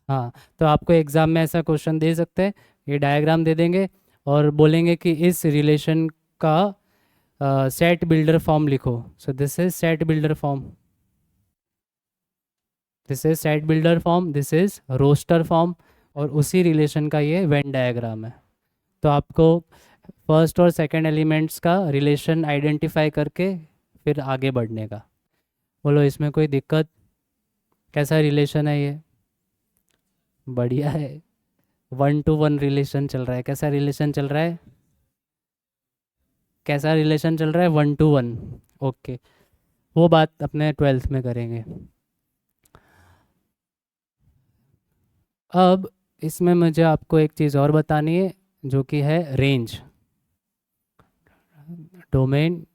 हाँ, तो आपको एग्ज़ाम में ऐसा क्वेश्चन दे सकते हैं, ये डायग्राम दे देंगे और बोलेंगे कि इस रिलेशन का सेट बिल्डर फॉर्म लिखो। So this is set builder form, this is set builder form, this is roster form, और उसी रिलेशन का ये वेन डायग्राम है। तो आपको फर्स्ट और सेकंड एलिमेंट्स का रिलेशन आइडेंटिफाई करके फिर आगे बढ़ने का। बोलो इसमें कोई दिक्कत, कैसा रिलेशन है ये, बढ़िया है, 1 to 1 रिलेशन चल रहा है, कैसा रिलेशन चल रहा है, कैसा रिलेशन चल रहा है, 1 to 1। ओके, वो बात अपने 12th में करेंगे। अब इसमें मुझे आपको एक चीज़ और बतानी है, जो कि है रेंज, डोमेन,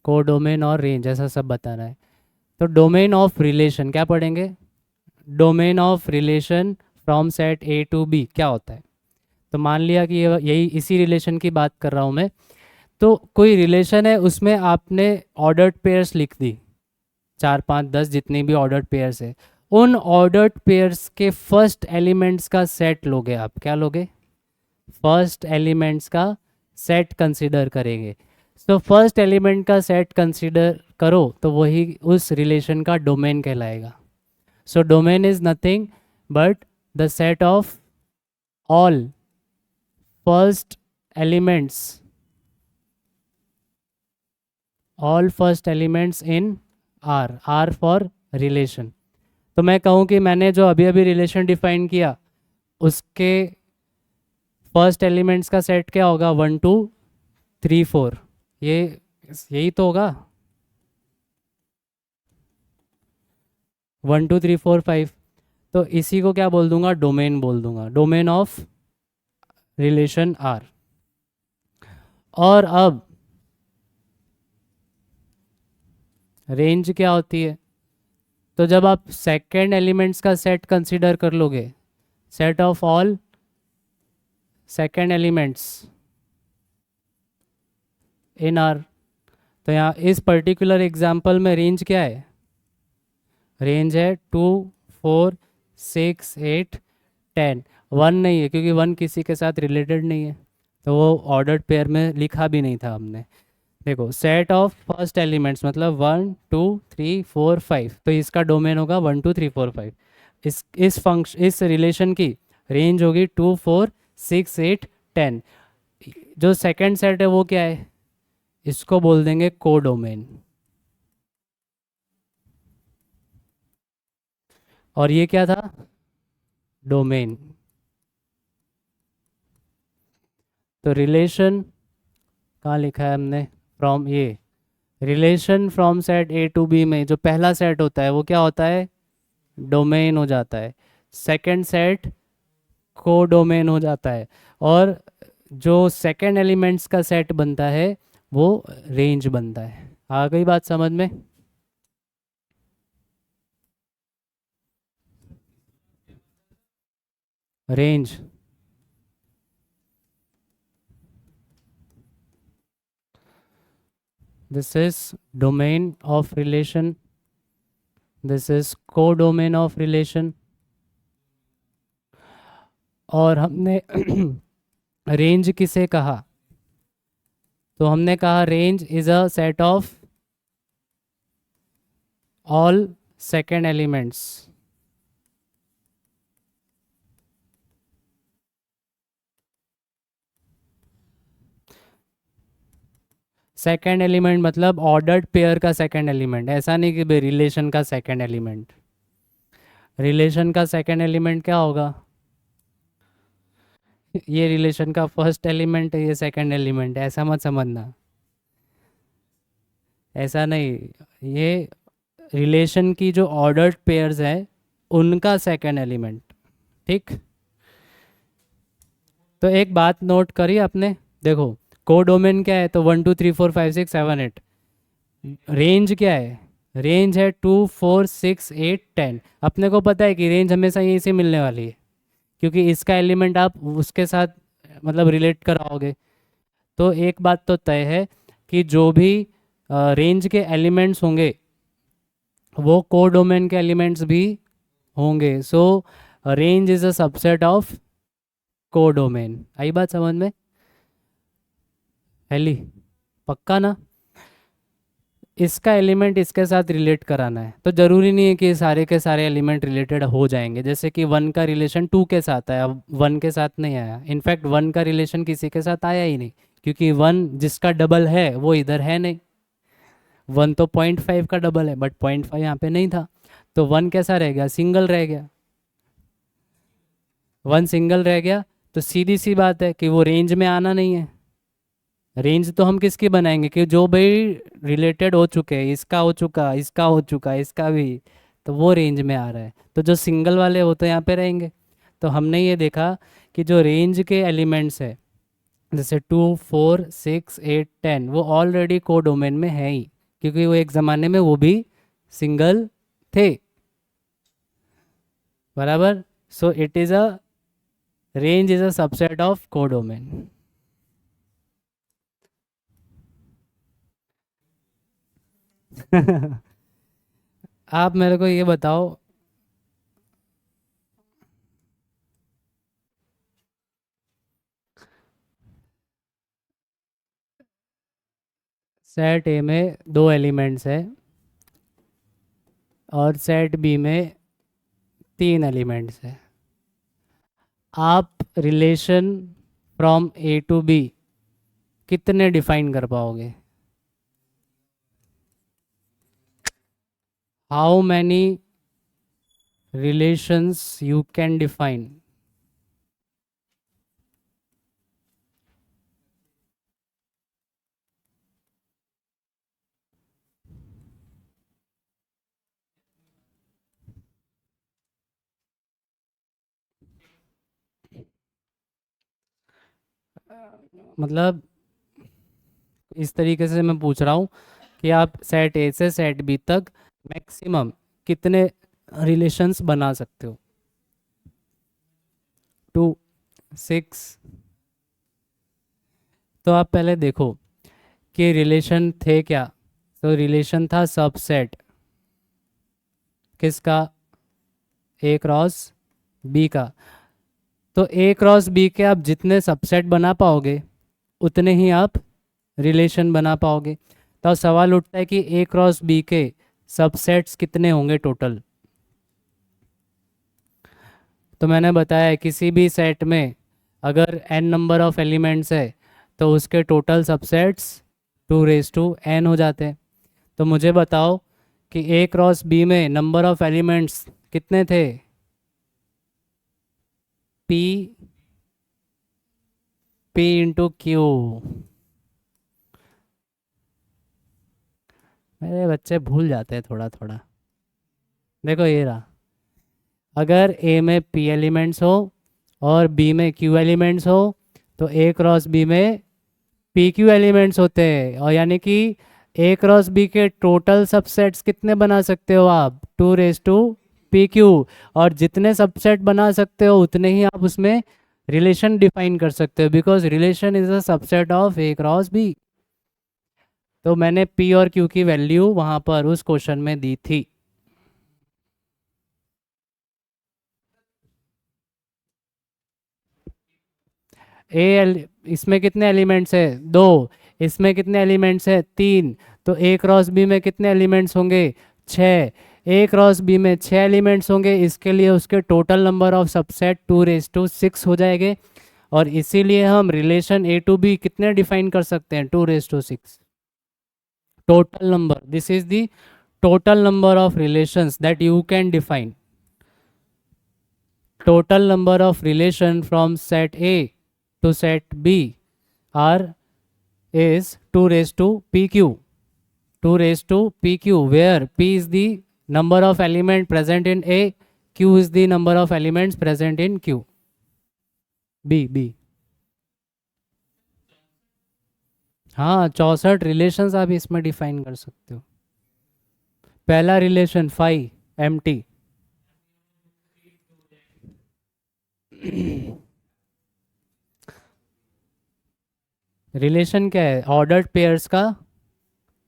को डोमेन और रेंज, ऐसा सब बताना है। तो डोमेन ऑफ रिलेशन क्या पढ़ेंगे, domain of relation from set A to B क्या होता है। तो मान लिया कि ये यही इसी रिलेशन की बात कर रहा हूँ मैं, तो कोई रिलेशन है उसमें आपने ऑर्डर्ड पेयर्स लिख दी, 4 5 10 जितनी भी ऑर्डर्ड पेयर्स है, उन ऑर्डर्ड पेयर्स के फर्स्ट एलिमेंट्स का सेट लोगे आप, क्या लोगे, फर्स्ट एलिमेंट्स का सेट कंसिडर करेंगे। तो फर्स्ट एलिमेंट का सेट कंसिडर करो तो वही उस रिलेशन का डोमेन कहलाएगा। So domain is nothing but the set of all first elements, all first elements in R, R for relation. तो मैं कहूँ कि मैंने जो अभी अभी रिलेशन डिफाइन किया उसके फर्स्ट एलिमेंट्स का सेट क्या होगा, 1 2 3 4, ये यही तो होगा, 1 2 3 4 5। तो इसी को क्या बोल दूंगा, डोमेन बोल दूंगा, डोमेन ऑफ रिलेशन आर। और अब रेंज क्या होती है, तो जब आप सेकेंड एलिमेंट्स का सेट कंसीडर कर लोगे, set of all second elements in are, तो यहाँ इस पर्टिकुलर एग्जाम्पल में रेंज क्या है, रेंज है 2 4 6 8 10। 1 नहीं है क्योंकि 1 किसी के साथ रिलेटेड नहीं है, तो वो ऑर्डर्ड पेयर में लिखा भी नहीं था हमने। देखो सेट ऑफ फर्स्ट एलिमेंट्स मतलब 1 2 3 4 5, तो इसका डोमेन होगा 1 2 3 4 5। इस फंक्शन इस रिलेशन की रेंज होगी 2 4 6 8 10। जो सेकंड सेट है वो क्या है, इसको बोल देंगे को डोमेन। और ये क्या था, डोमेन। तो रिलेशन कहाँ लिखा है हमने, फ्रॉम ये relation from set A to B में जो पहला सेट होता है वो क्या होता है, डोमेन हो जाता है, सेकंड सेट को डोमेन हो जाता है, और जो सेकंड एलिमेंट्स का सेट बनता है वो रेंज बनता है। आ गई बात समझ में? Range this is domain of relation, this is codomain of relation. और हमने रेंज किसे कहा? तो हमने कहा range is a set of all second elements. Second element मतलब ऑर्डर्ड पेयर का सेकेंड एलिमेंट, ऐसा नहीं कि भाई रिलेशन का सेकेंड एलिमेंट। रिलेशन का सेकेंड एलिमेंट क्या होगा? ये रिलेशन का फर्स्ट एलिमेंट है, ये सेकेंड एलिमेंट है, ऐसा मत समझना। ऐसा नहीं, ये रिलेशन की जो ऑर्डर्ड पेयर्स है उनका सेकेंड एलिमेंट। ठीक, तो एक बात नोट करी आपने, देखो कोडोमेन क्या है? तो 1 2 3 4 5 6 7 8। रेंज क्या है? रेंज है 2 4 6 8 10। अपने को पता है कि रेंज हमेशा यहीं से मिलने वाली है, क्योंकि इसका एलिमेंट आप उसके साथ मतलब रिलेट कराओगे। तो एक बात तो तय है कि जो भी रेंज के एलिमेंट्स होंगे वो कोडोमेन के एलिमेंट्स भी होंगे। So range is a subset of codomain. आई बात समझ में? हेली, पक्का ना? इसका एलिमेंट इसके साथ रिलेट कराना है, तो ज़रूरी नहीं है कि सारे के सारे एलिमेंट रिलेटेड हो जाएंगे। जैसे कि 1 का रिलेशन 2 के साथ आया, 1 के साथ नहीं आया। इनफैक्ट 1 का रिलेशन किसी के साथ आया ही नहीं, क्योंकि 1 जिसका डबल है वो इधर है नहीं। 1 तो 0.5 का डबल है, बट 0.5 यहाँ पे नहीं था, तो 1 कैसा रह गया? सिंगल रह गया। 1 सिंगल रह गया, तो सीधी सी बात है कि वो रेंज में आना नहीं है। रेंज तो हम किसकी बनाएंगे कि जो भाई रिलेटेड हो चुके हैं, इसका हो चुका, इसका हो चुका, इसका भी, तो वो रेंज में आ रहा है। तो जो सिंगल वाले वो तो यहाँ पे रहेंगे। तो हमने ये देखा कि जो रेंज के एलिमेंट्स है जैसे 2 4 6 8 10 वो ऑलरेडी कोडोमेन में है ही, क्योंकि वो एक ज़माने में वो भी सिंगल थे। बराबर। So it is a range is a subset of codomain. आप मेरे को ये बताओ, सेट ए में 2 एलिमेंट्स है और सेट बी में 3 एलिमेंट्स है। आप relation from A to B कितने डिफाइन कर पाओगे? How many relations you can define? मतलब इस तरीके से मैं पूछ रहा हूँ कि आप सेट ए से सेट बी तक मैक्सिमम कितने रिलेशंस बना सकते हो? 2 6। तो आप पहले देखो कि रिलेशन थे क्या। तो रिलेशन था सबसेट किसका? ए क्रॉस बी का। तो ए क्रॉस बी के आप जितने सबसेट बना पाओगे उतने ही आप रिलेशन बना पाओगे। तो अब सवाल उठता है कि ए क्रॉस बी के सबसेट्स कितने होंगे टोटल? तो मैंने बताया है, किसी भी सेट में अगर n नंबर ऑफ एलिमेंट्स है तो उसके total subsets 2 raise to n हो जाते हैं। तो मुझे बताओ कि ए क्रॉस बी में नंबर ऑफ एलिमेंट्स कितने थे? p p into q. मेरे बच्चे भूल जाते हैं थोड़ा थोड़ा। देखो ये रहा, अगर ए में p एलिमेंट्स हो और b में q एलिमेंट्स हो तो a क्रॉस b में पी क्यू एलिमेंट्स होते हैं, और यानी कि ए क्रॉस बी के टोटल सबसेट्स कितने बना सकते हो आप, 2 पी क्यू। और जितने सबसेट बना सकते हो उतने ही आप उसमें रिलेशन डिफाइन कर सकते हो, because relation is a subset of A cross B. तो मैंने पी और क्यू की वैल्यू वहाँ पर उस क्वेश्चन में दी थी। इसमें कितने एलिमेंट्स है, 2। इसमें कितने एलिमेंट्स है, 3। तो ए क्रॉस बी में कितने एलिमेंट्स होंगे, 6। ए क्रॉस बी में 6 एलिमेंट्स होंगे, इसके लिए उसके total number of subset 2 raise to 6 हो जाएंगे। और इसीलिए हम रिलेशन ए टू बी कितने डिफाइन कर सकते हैं, 2 raise to 6 total number. This is the total number of relations that you can define. Total number of relation from set A to set B are is 2 raised to pq, 2 raised to pq, where p is the number of element present in A, q is the number of elements present in q. B हाँ, 64 relations आप इसमें define कर सकते हो। पहला relation phi empty, relation क्या है, ordered pairs का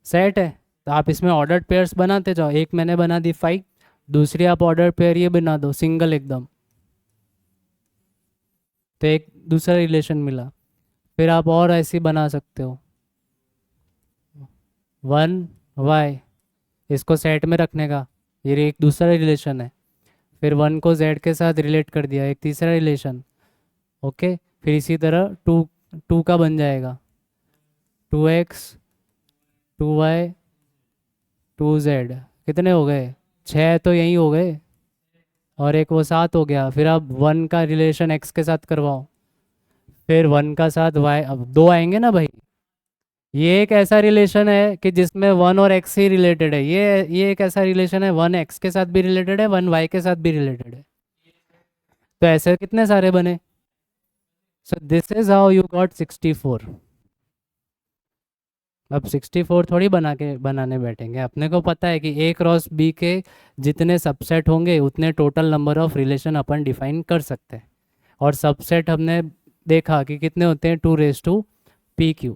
सेट है। तो आप इसमें ऑर्डर्ड पेयर्स बनाते जाओ, एक मैंने बना दी फाइव, दूसरी आप ऑर्डर्ड पेयर ये बना दो सिंगल एकदम, तो एक दूसरा रिलेशन मिला। फिर आप और ऐसी बना सकते हो, 1 y, इसको सेट में रखने का, ये एक दूसरा रिलेशन है। फिर 1 को z के साथ रिलेट कर दिया, एक तीसरा रिलेशन। ओके, फिर इसी तरह 2 का बन जाएगा, 2x 2y 2z, कितने हो गए, 6 तो यही हो गए, और एक वो 7 हो गया। फिर आप 1 का रिलेशन x के साथ करवाओ, फिर 1 का साथ y, अब 2 आएंगे ना भाई। ये एक ऐसा रिलेशन है कि जिसमें 1 और x ही रिलेटेड है, ये एक ऐसा रिलेशन है 1 x के साथ भी रिलेटेड है, 1 y के साथ भी रिलेटेड है। तो ऐसे कितने सारे बने, सो this is how you got 64। अब 64 थोड़ी बनाने बैठेंगे, अपने को पता है कि ए क्रॉस बी के जितने सबसेट होंगे उतने total number of relation upon define कर सकते हैं। और सबसेट हमने देखा कि कितने होते हैं, 2 रेज टू pq।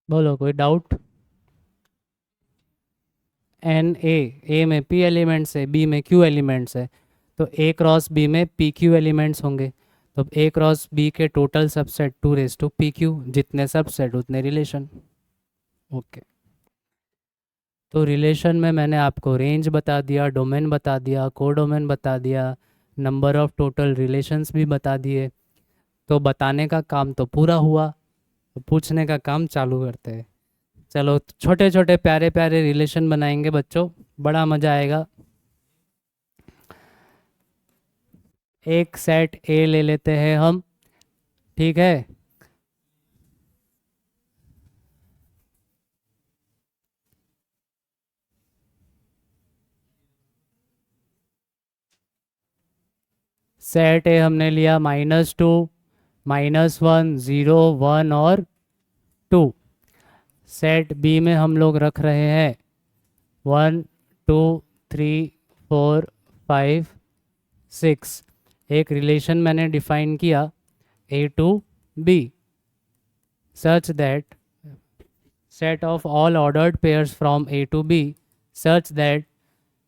बोलो कोई डाउट। ए में p एलिमेंट्स है, बी में q एलिमेंट्स है, तो ए क्रॉस बी में पी क्यू एलिमेंट्स होंगे। तो ए क्रॉस बी के total subset 2 raise to pq, जितने सबसेट उतने रिलेशन। ओके, तो रिलेशन में मैंने आपको रेंज बता दिया, डोमेन बता दिया, कोडोमेन बता दिया, नंबर ऑफ टोटल रिलेशंस भी बता दिए। तो बताने का काम तो पूरा हुआ, तो पूछने का काम चालू करते हैं। चलो छोटे छोटे प्यारे प्यारे रिलेशन बनाएंगे बच्चों, बड़ा मज़ा आएगा। एक सेट ए ले लेते हैं हम, ठीक है। सेट ए हमने लिया -2 -1 0 1 और 2। सेट बी में हम लोग रख रहे हैं 1 2 3 4 5 6। एक रिलेशन मैंने डिफाइन किया A to B, such that set of all ordered pairs from A to B such that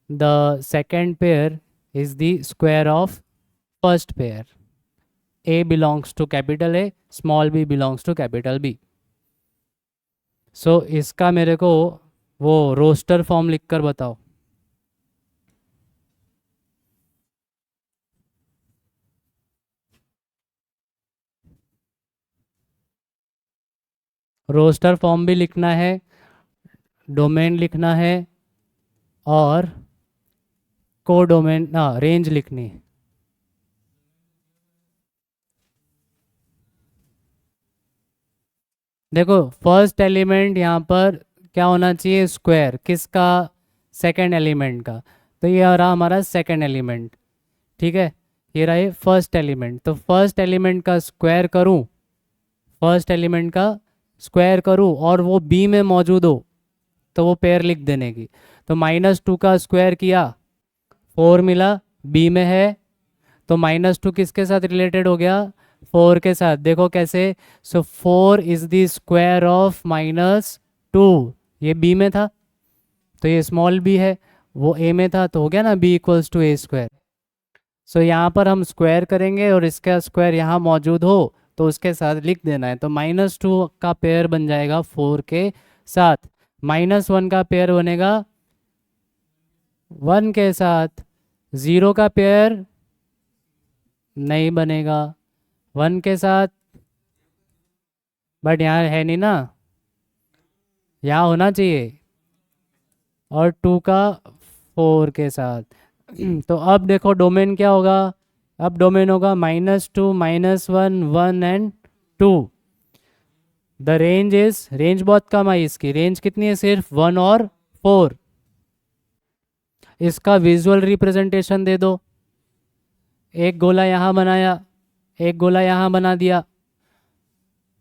the second pair is the square of first pair, A belongs to capital A, small b belongs to capital B. So इसका मेरे को वो roster form लिख कर बताओ। Roster form भी लिखना है, डोमेन लिखना है, और को डोमेन रेंज लिखनी है। देखो फर्स्ट एलिमेंट यहाँ पर क्या होना चाहिए, स्क्वायर किसका, सेकंड एलिमेंट का। तो ये रहा हमारा सेकंड एलिमेंट, ठीक है। ये रहा ये फर्स्ट एलिमेंट, तो फर्स्ट एलिमेंट का स्क्वायर करूँ, फर्स्ट एलिमेंट का स्क्वायर करूँ और वो बी में मौजूद हो तो वो पेयर लिख देने की। तो -2 का स्क्वायर किया, 4 मिला, बी में है, तो -2 किसके साथ रिलेटेड हो गया, 4 के साथ। देखो कैसे, सो 4 इज द स्क्वायर ऑफ -2, ये बी में था तो ये स्मॉल बी है, वो ए में था तो हो गया ना b equals to a square. So यहाँ पर हम स्क्वायर करेंगे और इसका स्क्वायर यहाँ मौजूद हो तो उसके साथ लिख देना है। तो -2 का पेयर बन जाएगा 4 के साथ, -1 का पेयर बनेगा 1 के साथ, 0 का पेयर नहीं बनेगा 1 के साथ, बट यहाँ है नहीं ना, यहाँ होना चाहिए, और 2 का 4 के साथ। तो अब देखो डोमेन क्या होगा, अब डोमेन होगा -2 -1 1 and 2। The range is, range बहुत कम आई इसकी, रेंज कितनी है सिर्फ 1 और 4। इसका विजुअल रिप्रेजेंटेशन दे दो, एक गोला यहाँ बनाया, एक गोला यहाँ बना दिया,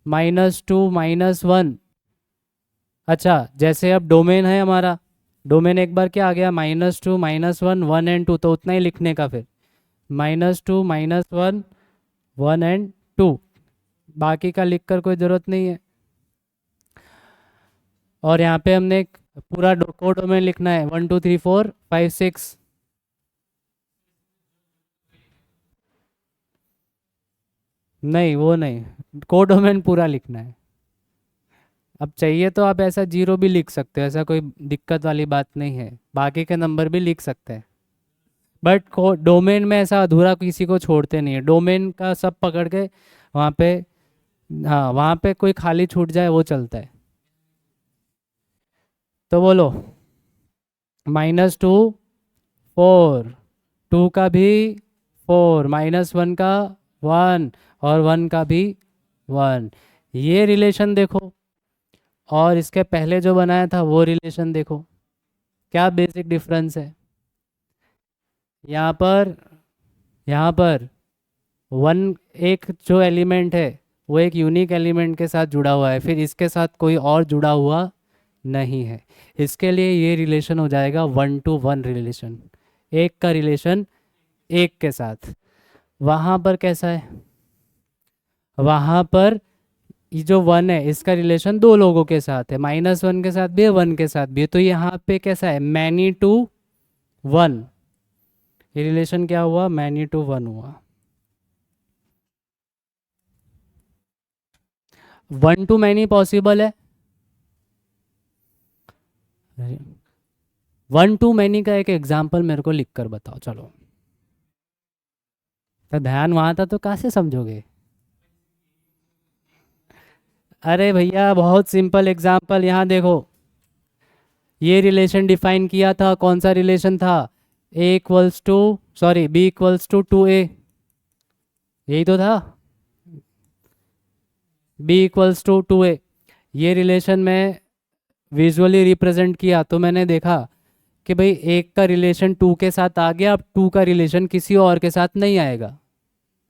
-2 -1। अच्छा जैसे अब डोमेन है हमारा, डोमेन एक बार क्या आ गया, -2 -1 1 एंड 2, तो उतना ही लिखने का फिर, -2 -1 1 एंड 2, बाकी का लिख कर कोई ज़रूरत नहीं है। और यहाँ पे हमने एक पूरा कोड डोमेन लिखना है, 1 2 3 4 5 6। नहीं वो नहीं, कोड डोमेन पूरा लिखना है। अब चाहिए तो आप ऐसा 0 भी लिख सकते हो, ऐसा कोई दिक्कत वाली बात नहीं है, बाकी के नंबर भी लिख सकते हैं। बट डोमेन में ऐसा अधूरा किसी को छोड़ते नहीं है, डोमेन का सब पकड़ के वहाँ पे, हाँ वहाँ पे कोई खाली छूट जाए वो चलता है। तो बोलो, -2 4, 2 का भी 4, -1 का 1 और 1 का भी 1। ये रिलेशन देखो और इसके पहले जो बनाया था वो रिलेशन देखो, क्या बेसिक डिफरेंस है। यहाँ पर, यहाँ पर 1 एक जो एलिमेंट है वो एक यूनिक एलिमेंट के साथ जुड़ा हुआ है, फिर इसके साथ कोई और जुड़ा हुआ नहीं है। इसके लिए ये रिलेशन हो जाएगा 1 to 1 रिलेशन, एक का रिलेशन एक के साथ। वहाँ पर कैसा है, वहाँ पर ये जो 1 है इसका रिलेशन दो लोगों के साथ है, -1 के साथ भी है 1 के साथ भी है, तो यहाँ पे कैसा है, मैनी टू 1, ये रिलेशन क्या हुआ, मैनी टू 1 हुआ। 1 to मैनी पॉसिबल है, 1 to मैनी का एक एग्जाम्पल मेरे को लिख कर बताओ चलो। तो ध्यान वहाँ था तो कहाँ से समझोगे। अरे भैया बहुत सिंपल एग्जाम्पल, यहाँ देखो ये रिलेशन डिफाइन किया था, कौन सा रिलेशन था, a equals to, sorry b equals to 2a, यही तो था, बी इक्वल्स टू 2a। ये रिलेशन में विजुअली रिप्रेजेंट किया तो मैंने देखा कि भाई एक का रिलेशन 2 के साथ आ गया, अब 2 का रिलेशन किसी और के साथ नहीं आएगा,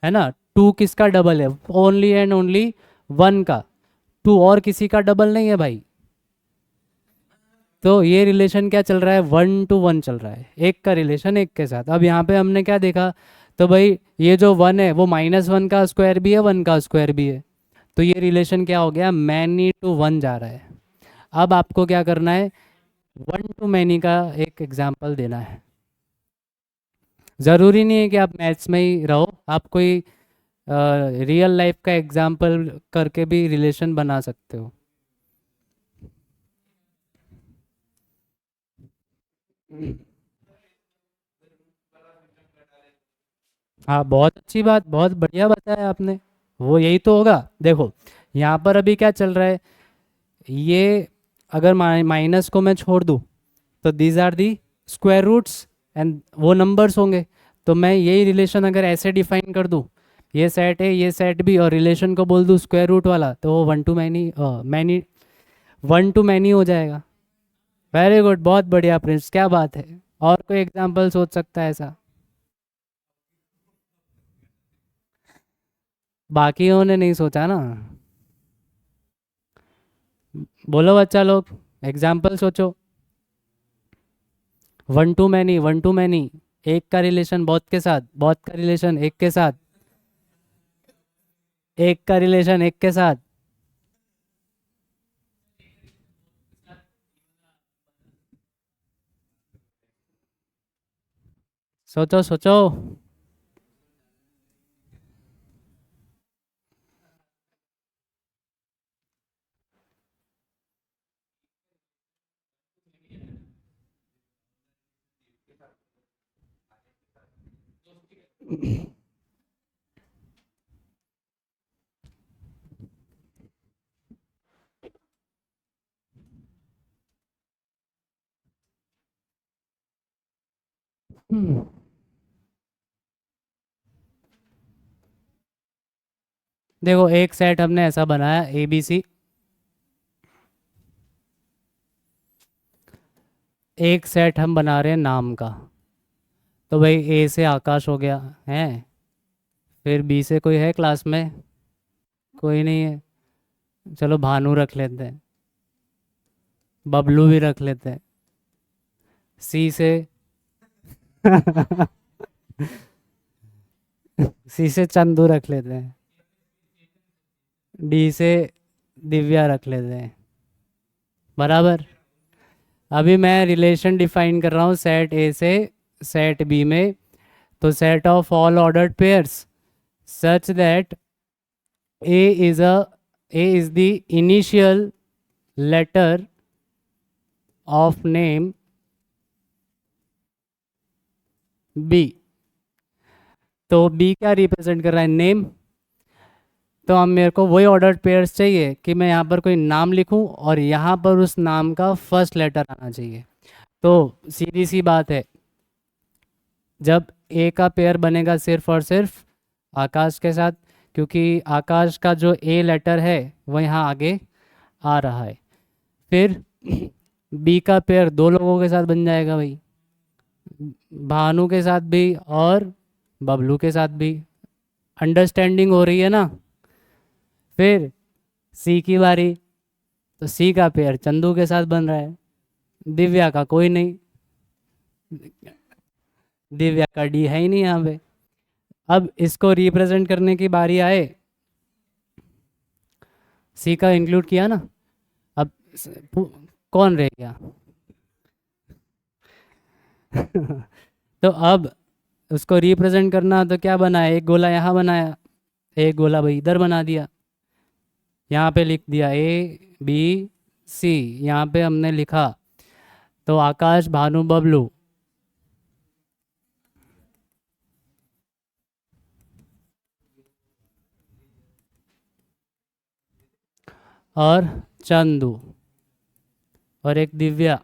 है ना। 2 किसका डबल है, ओनली एंड ओनली 1 का, 2 और किसी का डबल नहीं है भाई। तो ये रिलेशन क्या चल रहा है, 1 to 1 चल रहा है, एक का रिलेशन एक के साथ। अब यहाँ पे हमने क्या देखा, तो भाई ये जो 1 है वो -1 का स्क्वायर भी है 1 का स्क्वायर भी है, तो ये रिलेशन क्या हो गया, मैनी टू 1 जा रहा है। अब आपको क्या करना है, 1 to मैनी का एक एग्जाम्पल देना है। ज़रूरी नहीं है कि आप मैथ्स में ही रहो, आप कोई रियल लाइफ का एग्जाम्पल करके भी रिलेशन बना सकते हो। हाँ, बहुत अच्छी बात, बहुत बढ़िया बताया आपने। वो यही तो होगा। देखो यहाँ पर अभी क्या चल रहा है, ये अगर माइनस को मैं छोड़ दूँ तो these are the square roots and वो नंबर्स होंगे। तो मैं यही रिलेशन अगर ऐसे डिफाइन कर दूँ, ये सेट है ये सेट भी, और रिलेशन को बोल दूँ स्क्वायर रूट वाला, तो वो one two many many one two many हो जाएगा। वेरी गुड, बहुत बढ़िया प्रिंस, क्या बात है। और कोई एग्जांपल सोच सकता है ऐसा? बाकियों ने नहीं सोचा ना। बोलो बच्चा लोग, एग्जाम्पल सोचो। One two many, one two many, एक का रिलेशन बहुत के साथ, बहुत का रिलेशन एक के साथ, एक का रिलेशन एक के साथ। सोचो सोचो। हम्म, देखो एक सेट हमने ऐसा बनाया ए बी सी, एक सेट हम बना रहे हैं नाम का। तो भाई ए से आकाश हो गया है, फिर बी से कोई है क्लास में? कोई नहीं है। चलो भानु रख लेते हैं, बबलू भी रख लेते हैं। सी से सी से चंदू रख लेते हैं। डी से दिव्या रख लेते हैं। बराबर। अभी मैं रिलेशन डिफाइन कर रहा हूँ सेट ए से सेट बी में। तो set of all ordered pairs such that A is a A is the initial letter of name B. तो बी क्या रिप्रेजेंट कर रहा है? नेम। तो अब मेरे को वही ऑर्डर्ड पेयर्स चाहिए कि मैं यहाँ पर कोई नाम लिखूं और यहाँ पर उस नाम का फर्स्ट लेटर आना चाहिए। तो सीधी सी बात है, जब ए का पेयर बनेगा सिर्फ और सिर्फ आकाश के साथ, क्योंकि आकाश का जो ए लेटर है वो यहाँ आगे आ रहा है। फिर बी का पेयर दो लोगों के साथ बन जाएगा भाई, भानु के साथ भी और बबलू के साथ भी। अंडरस्टैंडिंग हो रही है ना? फिर सी की बारी। तो सी का पेयर चंदू के साथ बन रहा है, दिव्या का कोई नहीं, दिव्या का डी है ही नहीं यहाँ पे। अब इसको रिप्रेजेंट करने की बारी आए, सी का इंक्लूड किया ना, अब कौन रह गया? तो अब उसको रिप्रेजेंट करना तो क्या बनाया, एक गोला यहाँ बनाया, एक गोला भाई इधर बना दिया। यहाँ पे लिख दिया ए बी सी, यहाँ पे हमने लिखा तो आकाश भानु बबलू और चंदू और एक दिव्या।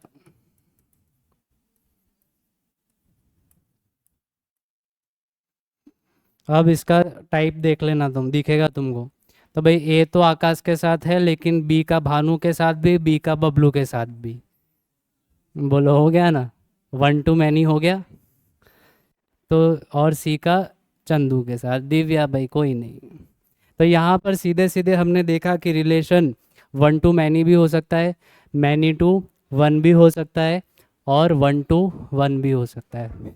अब इसका टाइप देख लेना तुम, दिखेगा तुमको। तो भाई ए तो आकाश के साथ है, लेकिन बी का भानु के साथ भी, बी का बबलू के साथ भी। बोलो हो गया ना, वन टू मैनी हो गया। तो और सी का चंदू के साथ, दिव्या भाई कोई नहीं। तो यहाँ पर सीधे सीधे हमने देखा कि रिलेशन वन टू मैनी भी हो सकता है, मैनी टू वन भी हो सकता है, और वन टू वन भी हो सकता है।